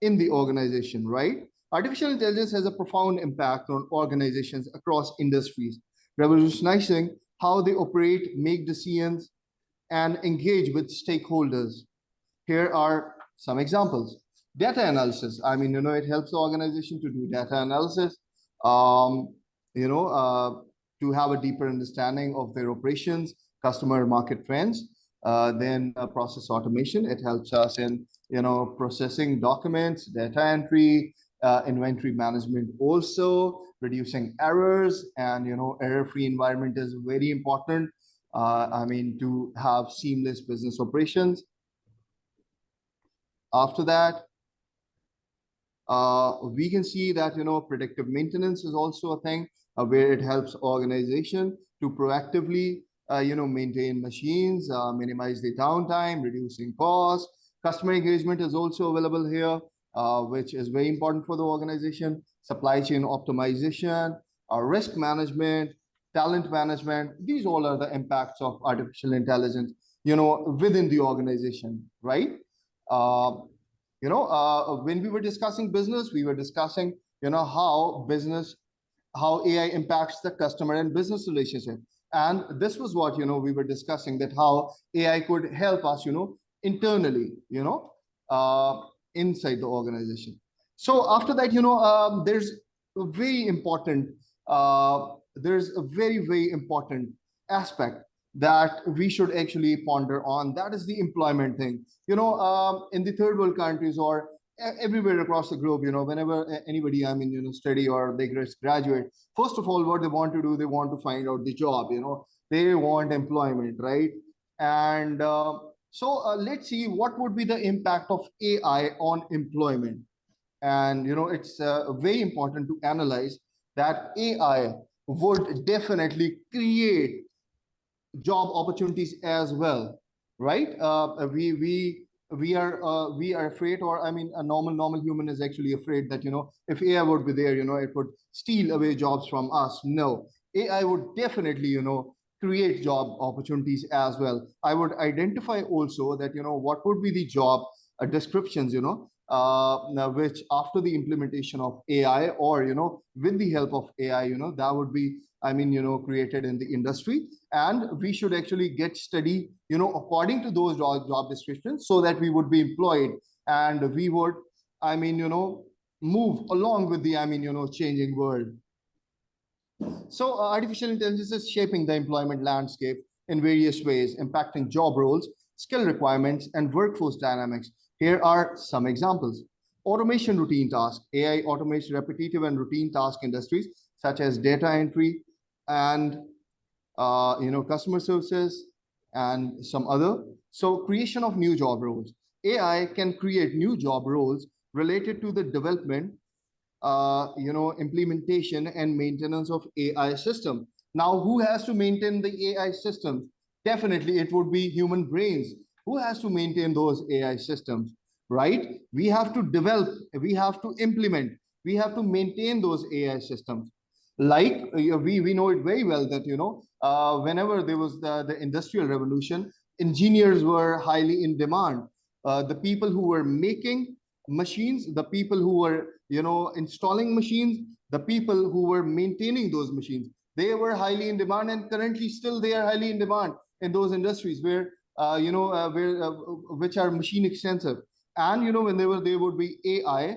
in the organization, right? Artificial intelligence has a profound impact on organizations across industries, revolutionizing how they operate, make decisions, and engage with stakeholders. Here are some examples. Data analysis. It helps the organization to do data analysis, um, to have a deeper understanding of their operations, customer market trends. Then process automation. It helps us in, processing documents, data entry, inventory management, also reducing errors, and, error-free environment is very important. To have seamless business operations. After that, we can see that predictive maintenance is also a thing where it helps organization to proactively maintain machines, minimize the downtime, reducing costs. Customer engagement is also available here, which is very important for the organization. Supply chain optimization, risk management, talent management. These all are the impacts of artificial intelligence within the organization, right? uh, when we were discussing business, we were discussing how AI impacts the customer and business relationship. And this was what we were discussing, that how AI could help us internally, uh, inside the organization. So after that, a very important there's a very important aspect that we should actually ponder on. That is the employment thing. In the third world countries or everywhere across the globe, whenever anybody, study or they graduate, first of all, what they want to do, they want to find out the job. They want employment, right? And so let's see what would be the impact of AI on employment. And it's very important to analyze that AI would definitely create job opportunities as well, right? We are afraid, or a normal human is actually afraid that if AI would be there, it would steal away jobs from us. No, AI would definitely create job opportunities as well. I would identify also that what would be the job descriptions, now which after the implementation of AI, or with the help of AI, that would be created in the industry. And we should actually get study according to those job descriptions, so that we would be employed, and we would move along with the changing world. So artificial intelligence is shaping the employment landscape in various ways, impacting job roles, skill requirements, and workforce dynamics. Here are some examples. Automation routine tasks. AI automates repetitive and routine task industries such as data entry and customer services, and some other. So creation of new job roles. AI can create new job roles related to the development, implementation and maintenance of AI system. Now, who has to maintain the AI systems? Definitely, it would be human brains. Who has to maintain those AI systems, right? We have to develop, we have to implement, we have to maintain those AI systems. Like we know it very well that whenever there was the industrial revolution, engineers were highly in demand. The people who were making machines, the people who were installing machines, the people who were maintaining those machines, they were highly in demand, and currently still they are highly in demand in those industries where which are machine extensive. And when there would be AI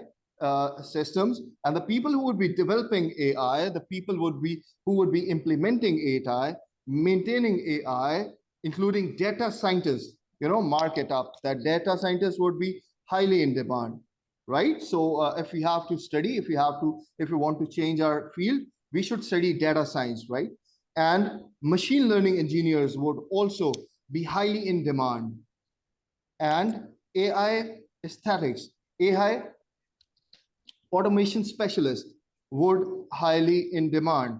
systems, and the people who would be developing AI, the people would be who would be implementing AI, maintaining AI, including data scientists. Mark it up that data scientists would be highly in demand, right? So if we have to study, if we want to change our field, we should study data science, right? And machine learning engineers would also be highly in demand. And AI aesthetics, AI automation specialist would highly in demand.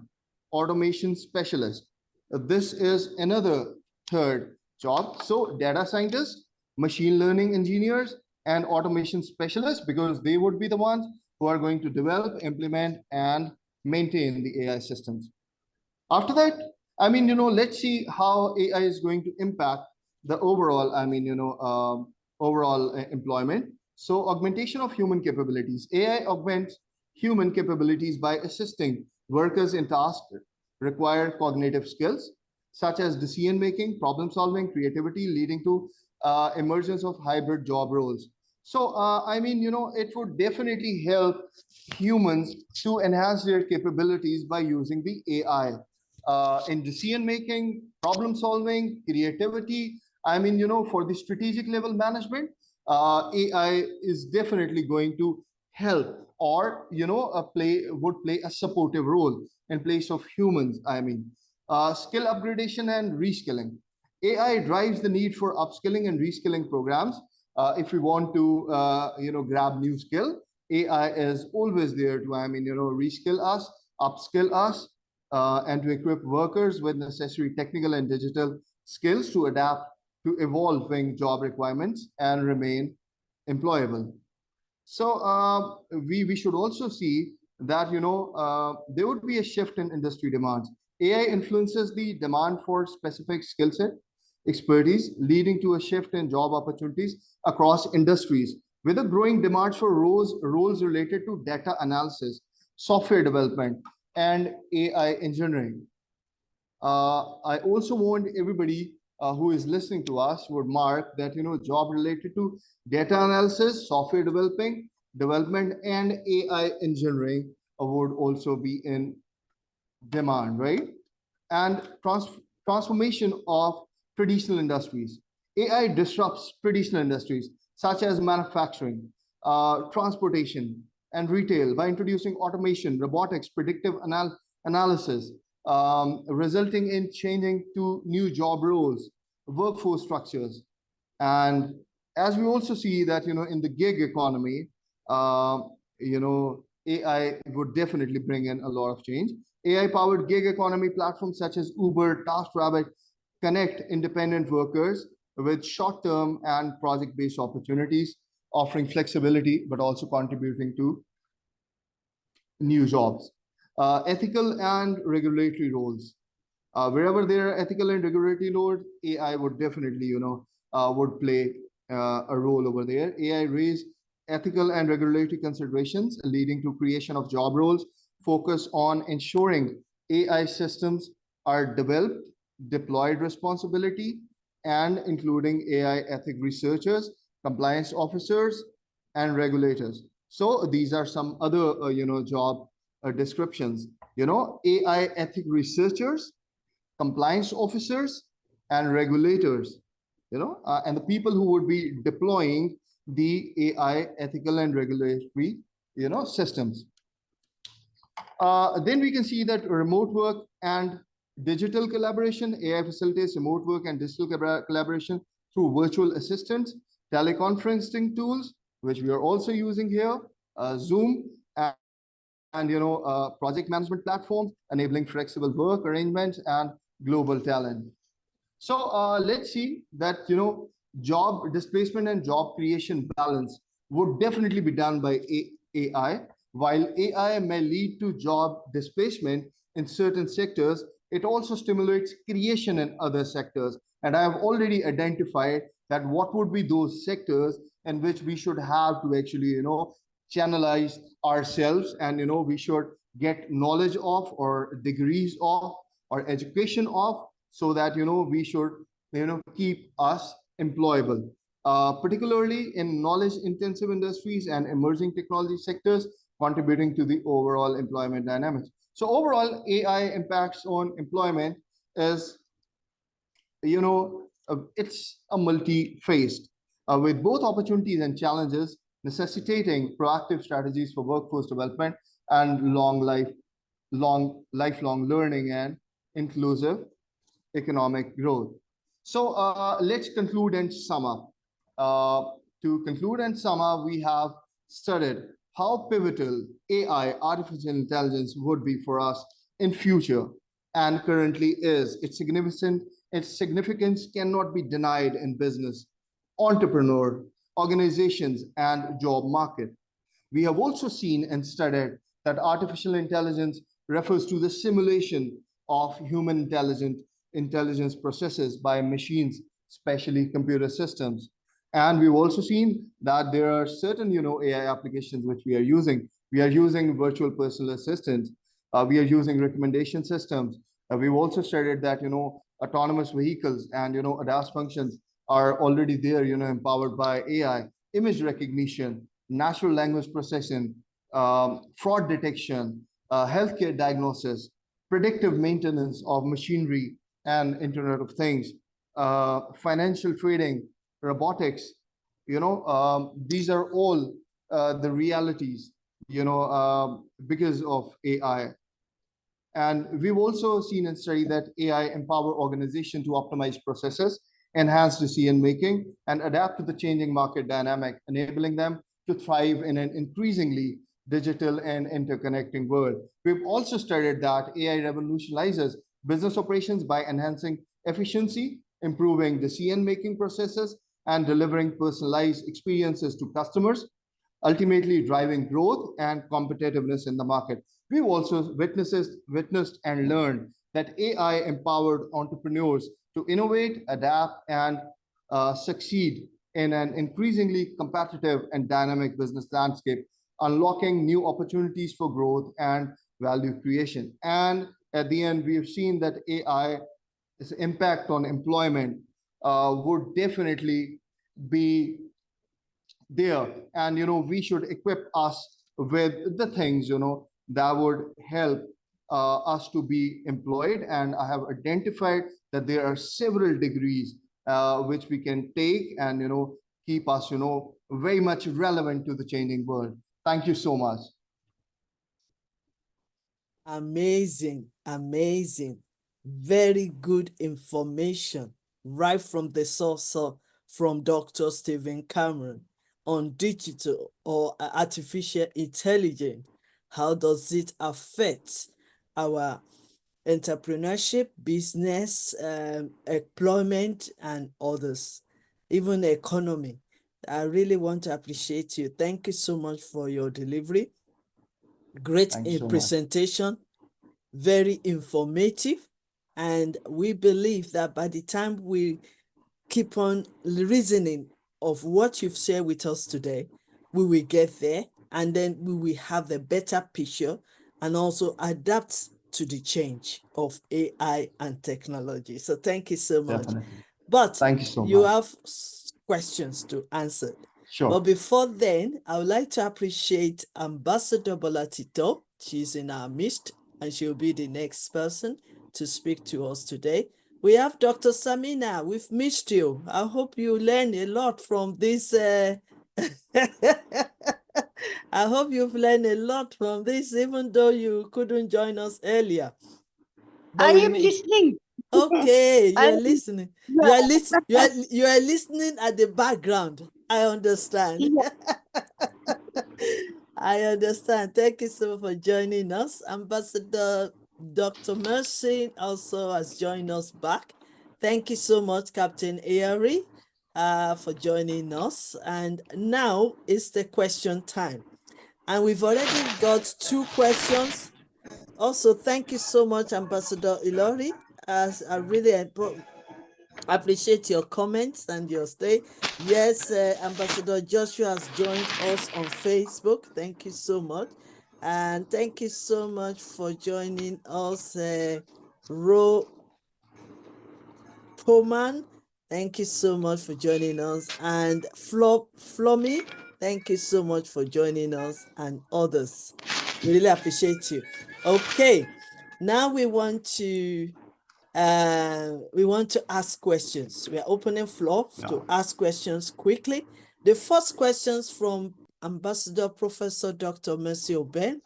Automation specialist. This is another third job. So data scientists, machine learning engineers, and automation specialists, because they would be the ones who are going to develop, implement, and maintain the AI systems. After that, let's see how AI is going to impact the overall, overall employment. So augmentation of human capabilities. AI augments human capabilities by assisting workers in tasks require cognitive skills, such as decision making, problem solving, creativity, leading to emergence of hybrid job roles. So, it would definitely help humans to enhance their capabilities by using the AI in decision making, problem solving, creativity. For the strategic level management, AI is definitely going to help, or play a supportive role in place of humans. Skill upgradation and reskilling. AI drives the need for upskilling and reskilling programs. If we want to, grab new skill, AI is always there to, reskill us, upskill us, and to equip workers with necessary technical and digital skills to adapt to evolving job requirements and remain employable. So we should also see that there would be a shift in industry demands. AI influences the demand for specific skill set, expertise, leading to a shift in job opportunities across industries, with a growing demand for roles related to data analysis, software development, and AI engineering. I also want everybody who is listening to us would mark that job related to data analysis, software development, and AI engineering would also be in demand, right? And transformation of traditional industries. AI disrupts traditional industries such as manufacturing, transportation, and retail by introducing automation, robotics, predictive analysis, resulting in changing to new job roles, workforce structures. And as we also see that, in the gig economy, AI would definitely bring in a lot of change. AI-powered gig economy platforms such as Uber, TaskRabbit connect independent workers with short-term and project-based opportunities, offering flexibility, but also contributing to new jobs. Ethical and regulatory roles. Wherever there are ethical and regulatory roles, AI would definitely, would play a role over there. AI raise ethical and regulatory considerations, leading to creation of job roles, focus on ensuring AI systems are developed, deployed responsibility, and including AI ethic researchers, compliance officers, and regulators. So these are some other, job descriptions. AI ethic researchers, compliance officers, and regulators. And the people who would be deploying the AI ethical and regulatory, systems. Then we can see that remote work and Digital collaboration, AI facilitates remote work and digital collaboration through virtual assistants, teleconferencing tools, which we are also using here, Zoom, and project management platforms, enabling flexible work arrangements and global talent. So let's see that job displacement and job creation balance would definitely be done by AI. While AI may lead to job displacement in certain sectors, it also stimulates creation in other sectors. And I have already identified that what would be those sectors in which we should have to actually channelize ourselves, and we should get knowledge of, or degrees of, or education of, so that we should keep us employable, particularly in knowledge intensive industries and emerging technology sectors, contributing to the overall employment dynamics. So overall, AI impacts on employment is, it's a multi-faced, with both opportunities and challenges, necessitating proactive strategies for workforce development and lifelong learning and inclusive economic growth. So let's conclude and sum up. To conclude and sum up, we have studied how pivotal AI, artificial intelligence, would be for us in future and currently is. Its significance cannot be denied in business, entrepreneur, organizations, and job market. We have also seen and studied that artificial intelligence refers to the simulation of human intelligence processes by machines, especially computer systems. And we've also seen that there are certain, AI applications which we are using. We are using virtual personal assistants. We are using recommendation systems. We've also studied that, autonomous vehicles and, ADAS functions are already there, empowered by AI, image recognition, natural language processing, fraud detection, healthcare diagnosis, predictive maintenance of machinery and Internet of Things, financial trading, robotics. These are all the realities, because of AI. And we've also seen and studied that AI empower organizations to optimize processes, enhance decision making, and adapt to the changing market dynamic, enabling them to thrive in an increasingly digital and interconnecting world. We've also studied that AI revolutionizes business operations by enhancing efficiency, improving decision making processes, and delivering personalized experiences to customers, ultimately driving growth and competitiveness in the market. We've also witnessed and learned that AI empowered entrepreneurs to innovate, adapt, and succeed in an increasingly competitive and dynamic business landscape, unlocking new opportunities for growth and value creation. And at the end, we've seen that AI's impact on employment would definitely be there, and we should equip us with the things that would help us to be employed. And I have identified that there are several degrees which we can take and keep us very much relevant to the changing world. Thank you so much. Amazing, amazing. Very good information right from the source from Dr. Stephen Cameron on digital or artificial intelligence. How does it affect our entrepreneurship, business, employment, and others, even economy? I really want to appreciate you. Thank you so much for your delivery. Great Thank you so much. presentation, very informative, and we believe that by the time we keep on reasoning of what you've shared with us today, we will get there, and then we will have a better picture and also adapt to the change of AI and technology. So thank you so much. Definitely. But Thank you so you much. have questions to answer. Sure. But before then, I would like to appreciate Ambassador Bolatito. She's in our midst, and she'll be the next person to speak to us today. We have Dr. Samina. We've missed you. I hope you learned a lot from this. I hope you've learned a lot from this, even though you couldn't join us earlier. but I we am need. listening. Okay, I you're am, listening. yeah, You are listening at the background. I understand. yeah. I understand. Thank you so much for joining us. Ambassador Dr. Mercy also has joined us back. Thank you so much, Captain Ayery, for joining us. And now it's the question time. And we've already got two questions. Also, thank you so much, Ambassador Ilori. As I really appreciate your comments and your stay. Yes, Ambassador Joshua has joined us on Facebook. Thank you so much. And thank you so much for joining us, Ro Poman. Thank you so much for joining us. And Flomi, thank you so much for joining us and others. We really appreciate you. Okay, now we want to ask questions. We are opening floor Yeah. to ask questions quickly. The first questions from Ambassador Professor Dr. Mercy Oben.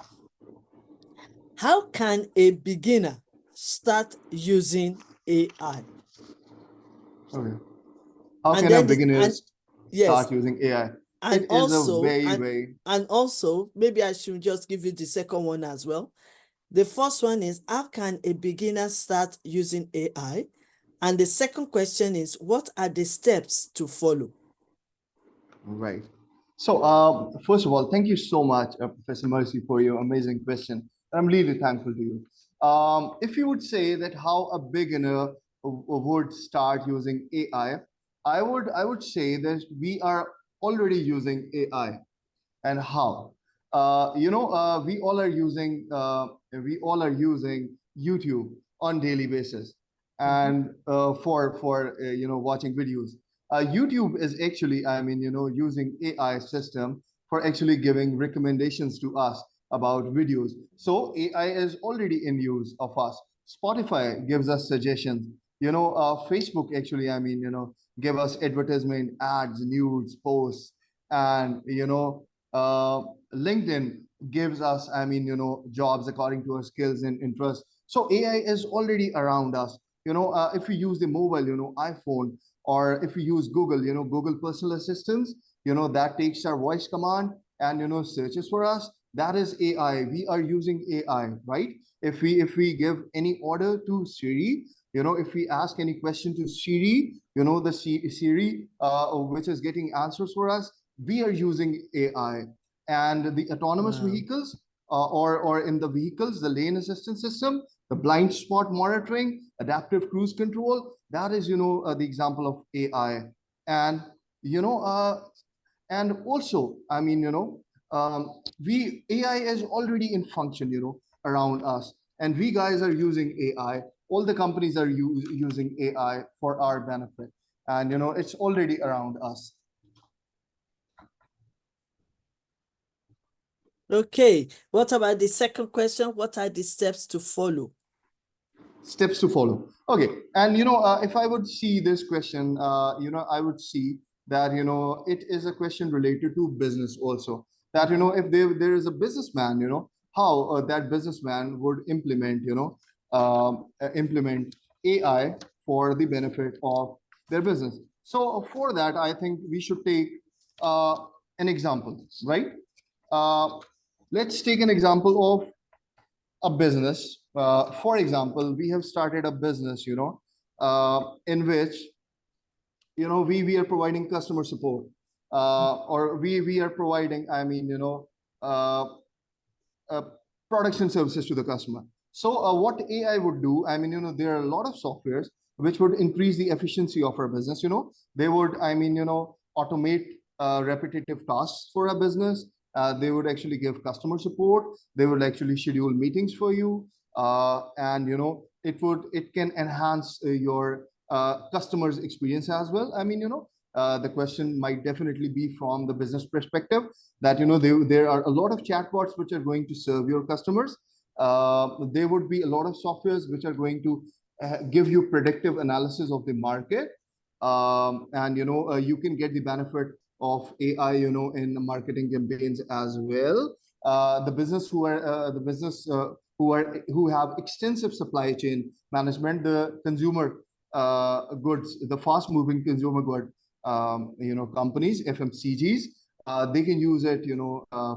How can a beginner start using AI? Okay. How And can a then beginners yes, start using AI? and It is a also very, very and also maybe I should just give you the second one as well. The first one is, how can a beginner start using AI? And the second question is, what are the steps to follow? right. So, first of all, thank you so much, Professor Mercy, for your amazing question. I'm really thankful to you. If you would say that how a beginner would start using AI, I would say that we are already using AI. And how? We all are using YouTube on daily basis, Mhm. and for watching videos. YouTube is actually, I mean, using AI system for actually giving recommendations to us about videos. So AI is already in use of us. Spotify gives us suggestions. Facebook actually, I mean, give us advertisement, ads, news, posts, and uh, LinkedIn gives us, I mean, jobs according to our skills and interests. So AI is already around us. If we use the mobile, iPhone, or if we use Google, Google personal assistants, that takes our voice command and searches for us. That is AI. We are using AI, right? If we give any order to Siri, if we ask any question to Siri, the Siri, which is getting answers for us, we are using AI. And the autonomous Wow. vehicles, or in the vehicles, the lane assistance system, the blind spot monitoring, adaptive cruise control, that is, the example of AI. And, you know, uh, and also, I mean, we AI is already in function, around us, and we guys are using AI. All the companies are using AI for our benefit, and it's already around us. Okay, what about the second question? What are the steps to follow? Steps to follow. Okay, and if I would see this question, I would see that it is a question related to business also. That if there is a businessman, how that businessman would implement AI for the benefit of their business. So for that, I think we should take uh, an example, right? Uh, let's take an example of a business. For example, we have started a business, in which we are providing customer support, or we are providing, I mean, uh, uh, products and services to the customer. So what AI would do, I mean, there are a lot of softwares which would increase the efficiency of our business. They would, I mean, automate repetitive tasks for a business. They would actually give customer support. They would actually schedule meetings for you, and it can enhance your customers' experience as well. I mean, the question might definitely be from the business perspective, that there are a lot of chatbots which are going to serve your customers. There would be a lot of softwares which are going to give you predictive analysis of the market, and you can get the benefit of AI, in marketing campaigns as well. The business who have extensive supply chain management, the consumer goods, the fast moving consumer good companies, FMCGs. They can use it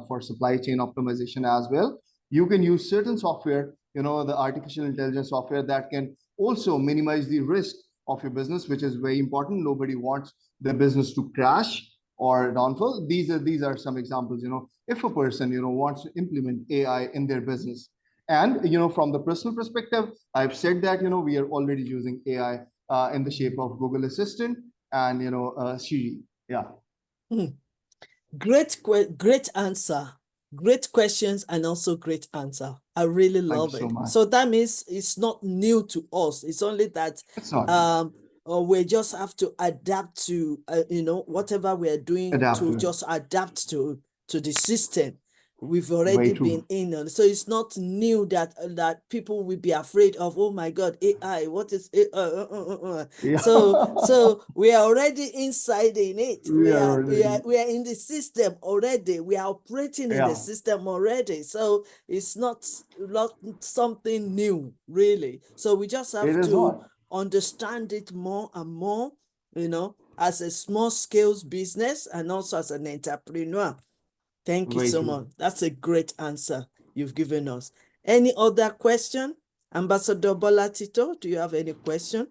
for supply chain optimization as well. You can use certain software, the artificial intelligence software, that can also minimize the risk of your business, which is very important. Nobody wants their business to crash or downfall. These are some examples. If a person wants to implement AI in their business, and from the personal perspective, I've said that we are already using AI in the shape of Google Assistant and Siri. Yeah. Great answer. Great questions and also great answer. I really Thank you love so it. much. So that means it's not new to us. It's only that It's not we just have to adapt to whatever we are doing, adapt to to it. just adapt to the system we've Very already been true. in on. So it's not new that people will be afraid of, oh my God, AI, what is it? Yeah. So we are already inside in it. We are already. We are in the system already. We are operating in the Yeah. system already. So it's not something new, really. So we just It have is to not. understand it more and more, as a small scales business and also as an entrepreneur. Thank you Very so true. much. That's a great answer you've given us. Any other question? Ambassador Bolatito, do you have any question?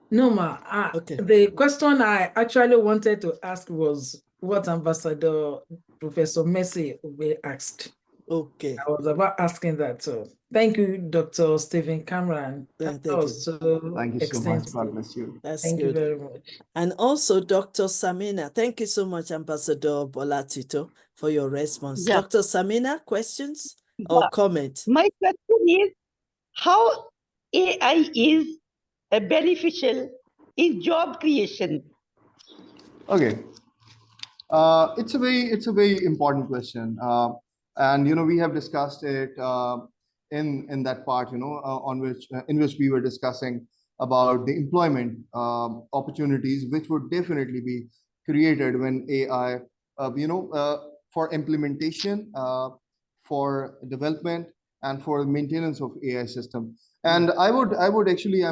No, ma. Okay. The question I actually wanted to ask was what Ambassador Professor Messi asked. Okay. I was about asking that. So thank you, Dr. Stephen Cameron. That Thank you. was so Thank you so much. God extensive. bless you. That's Thank you good. very much. And also Dr. Samina. Thank you so much, Ambassador Bolatito, for your response. Yeah, Dr. Samina, questions or yeah. comment? My question is how AI is beneficial in job creation. Okay. It's a very important question, and we have discussed it in that part, on which in which we were discussing about the employment opportunities, which would definitely be created when AI, for implementation, for development, and for maintenance of AI system. And I would actually,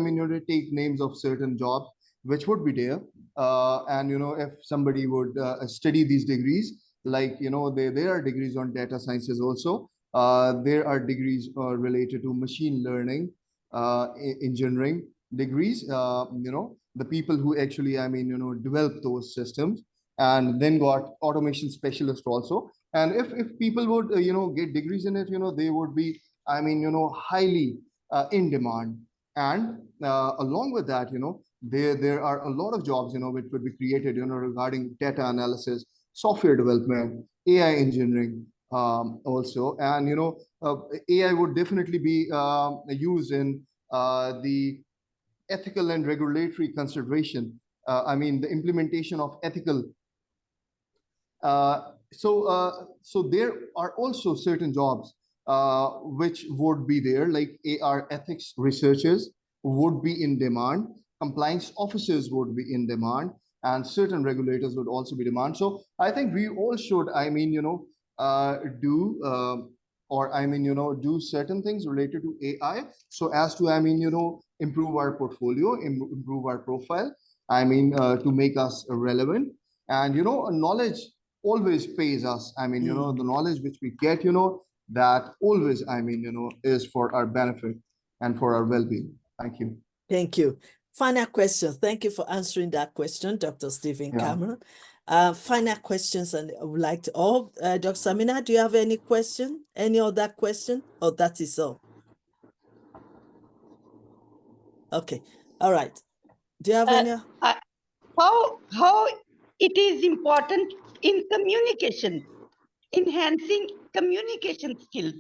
take names of certain jobs which would be there, and if somebody would study these degrees, like there are degrees on data sciences also, there are degrees related to machine learning, engineering degrees, the people who actually develop those systems, and then got automation specialist also. And if people would get degrees in it, they would be highly in demand. And along with that, there are a lot of jobs which would be created regarding data analysis, software development, AI engineering, also. And AI would definitely be used in the ethical and regulatory consideration, the implementation of ethical. So there are also certain jobs which would be there, like AR ethics researchers would be in demand, compliance officers would be in demand, and certain regulators would also be demand. So I think we all should, do or do certain things related to AI, so as to improve our portfolio, improve our profile. To make us relevant, and knowledge always pays us. The knowledge which we get, that always, is for our benefit and for our well-being. Thank you. Thank you. Final questions. Thank you for answering that question, Dr. Stephen Yeah. Cameron. Final questions, and I would like to, Dr. Samina, do you have any question? Any other question? Or that is all? Okay. All right. Do you have any? How it is important in communication, enhancing communication skills.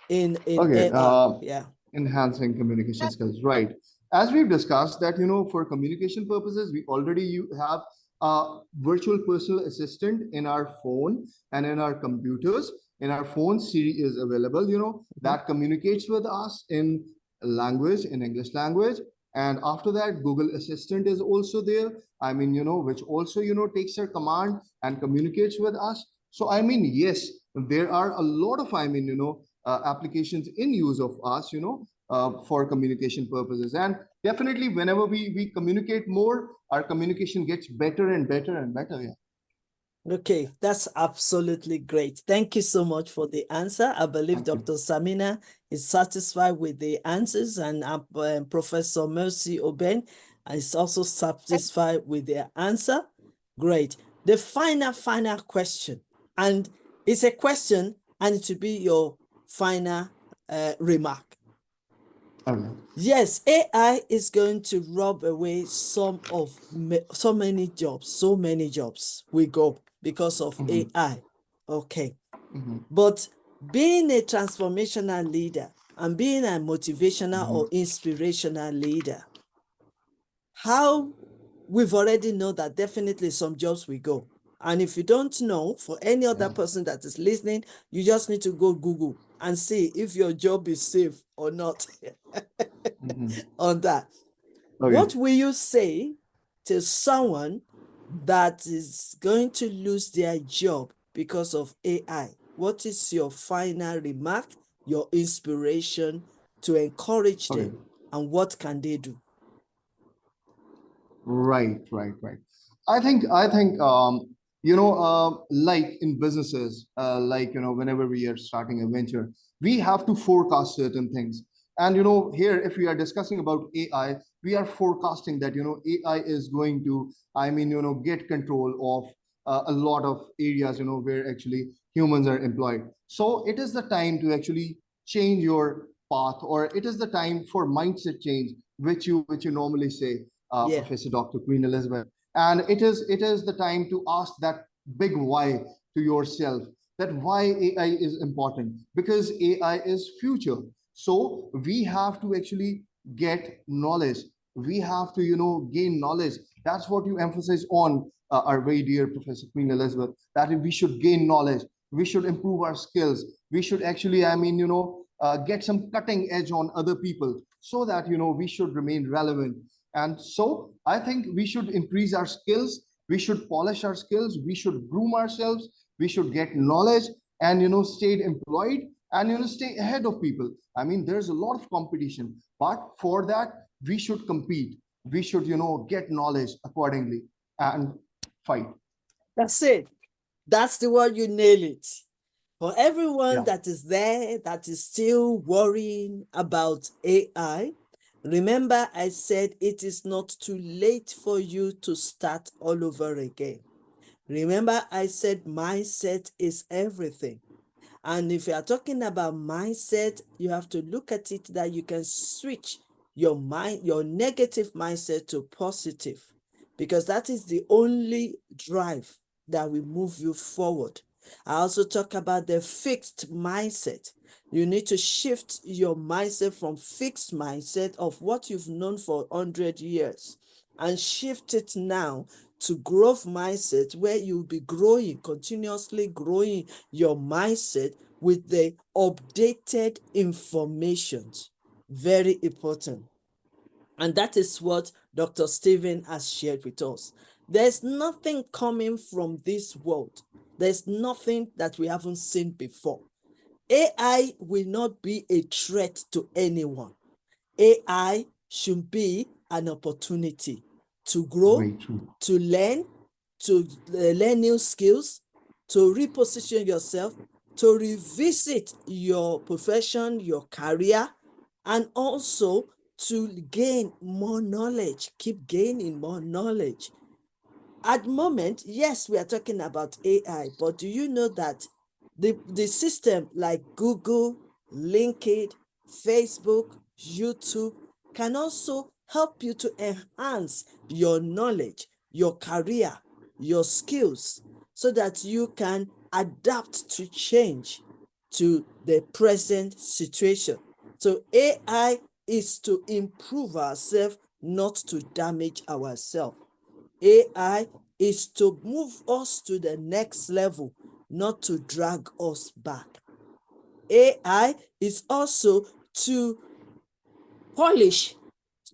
In Okay. AR, yeah. Enhancing communication skills, right? As we've discussed that, for communication purposes, we already have a virtual personal assistant in our phone and in our computers. In our phone, Siri is available, that communicates with us in language, in English language. And after that, Google Assistant is also there, which also takes a command and communicates with us. So yes, there are a lot of applications in use of us, for communication purposes. And definitely, whenever we communicate more, our communication gets better and better and better. Yeah. Okay, that's absolutely great. Thank you so much for the answer. I believe Thank you. Dr. Samina is satisfied with the answers, and Professor Mercy Oben is also satisfied with the answer. Great. The final question, and it's a question, and it will be your final remark. Okay. Yes, AI is going to rob away so many jobs will go because of AI. Okay. But being a transformational leader and being a motivational or inspirational leader, how we've already know that definitely some jobs will go. And if you don't know, for any other person that is listening, you just need to go Google and see if your job is safe or not on that. Okay. What will you say to someone that is going to lose their job because of AI? What is your final remark, your inspiration to encourage Okay. them, and what can they do? Right. I think like in businesses, like whenever we are starting a venture, we have to forecast certain things. And here, if we are discussing about AI, we are forecasting that AI is going to, I mean, get control of a lot of areas, where actually humans are employed. So it is the time to actually change your path, or it is the time for mindset change, which you normally say, Yeah, Professor Dr. Queen Elizabeth. And it is the time to ask that big why to yourself, that why AI is important, because AI is future. So we have to actually get knowledge. We have to, gain knowledge. That's what you emphasize on, our very dear Professor Queen Elizabeth, that we should gain knowledge. We should improve our skills. We should actually, I mean, get some cutting edge on other people, so that, we should remain relevant. And so I think we should increase our skills, we should polish our skills, we should groom ourselves, we should get knowledge, and stay employed, and stay ahead of people. I mean, there's a lot of competition, but for that we should compete. We should, get knowledge accordingly and fight. that's it. That's the word, you nail it. For everyone Yeah. that is there that is still worrying about AI, remember I said it is not too late for you to start all over again. Remember I said mindset is everything. And if you are talking about mindset, you have to look at it that you can switch your negative mindset to positive, because that is the only drive that will move you forward. I also talk about the fixed mindset. You need to shift your mindset from fixed mindset of what you've known for 100 years and shift it now to growth mindset, where you'll be growing, continuously growing your mindset with the updated information. Very important. And that is what Dr. Stephen has shared with us. There's nothing coming from this world. There's nothing that we haven't seen before. AI will not be a threat to anyone. AI should be an opportunity to grow, Very true. to learn, to learn new skills, to reposition yourself, to revisit your profession, your career, and also to gain more knowledge, keep gaining more knowledge. At the moment, yes, we are talking about AI, but do you know that the system like Google, LinkedIn, Facebook, YouTube can also help you to enhance your knowledge, your career, your skills, so that you can adapt to change to the present situation. So AI is to improve ourselves, not to damage ourselves. AI is to move us to the next level, not to drag us back. AI is also to polish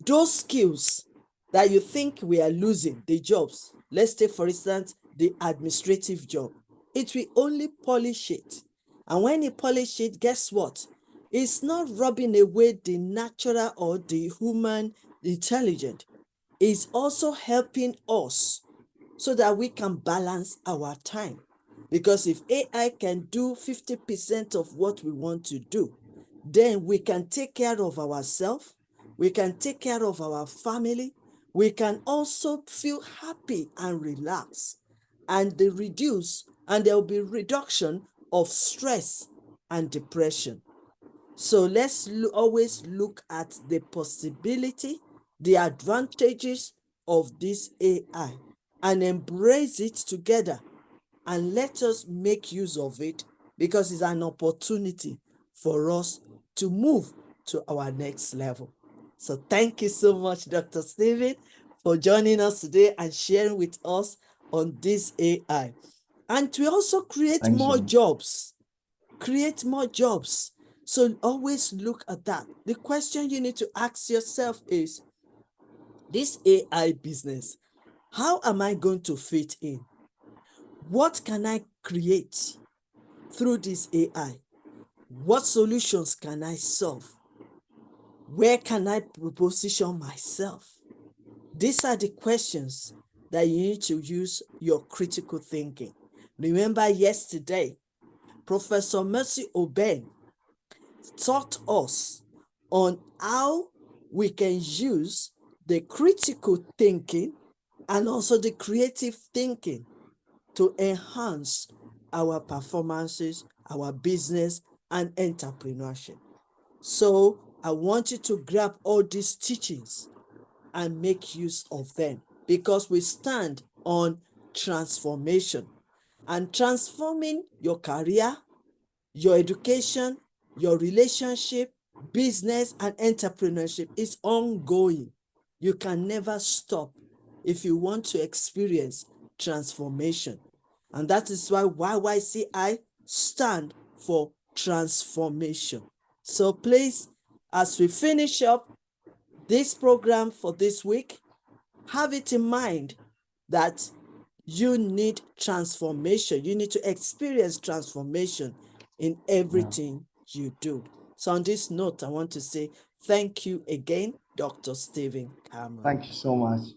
those skills that you think we are losing, the jobs. Let's take, for instance, the administrative job. It will only polish it And when he polish it, guess what? It's not rubbing away the natural or the human intelligence. It's also helping us so that we can balance our time. Because if AI can do 50% of what we want to do, then we can take care of ourselves, we can take care of our family, we can also feel happy and relaxed, and they reduce, and there will be reduction of stress and depression. So let's always look at the possibility, the advantages of this AI, and embrace it together, and let us make use of it, because it's an opportunity for us to move to our next level. So thank you so much, Dr. Stephen, for joining us today and sharing with us on this AI. And to also create Thank you so more much. jobs, create more jobs. So always look at that. The question you need to ask yourself is, this AI business, how am I going to fit in? What can I create through this AI? What solutions can I solve? Where can I position myself? These are the questions that you need to use your critical thinking. Remember yesterday, Professor Mercy Oben taught us on how we can use the critical thinking and also the creative thinking to enhance our performances, our business, and entrepreneurship. So I want you to grab all these teachings and make use of them, because we stand on transformation, and transforming your career, your education, your relationship, business, and entrepreneurship is ongoing. You can never stop if you want to experience transformation. And that is why YYCI stand for transformation. So please, as we finish up this program for this week, have it in mind that you need transformation. You need to experience transformation in everything you do. So on this note, I want to say thank you again, Dr. Stephen Cameron. Thank you so much.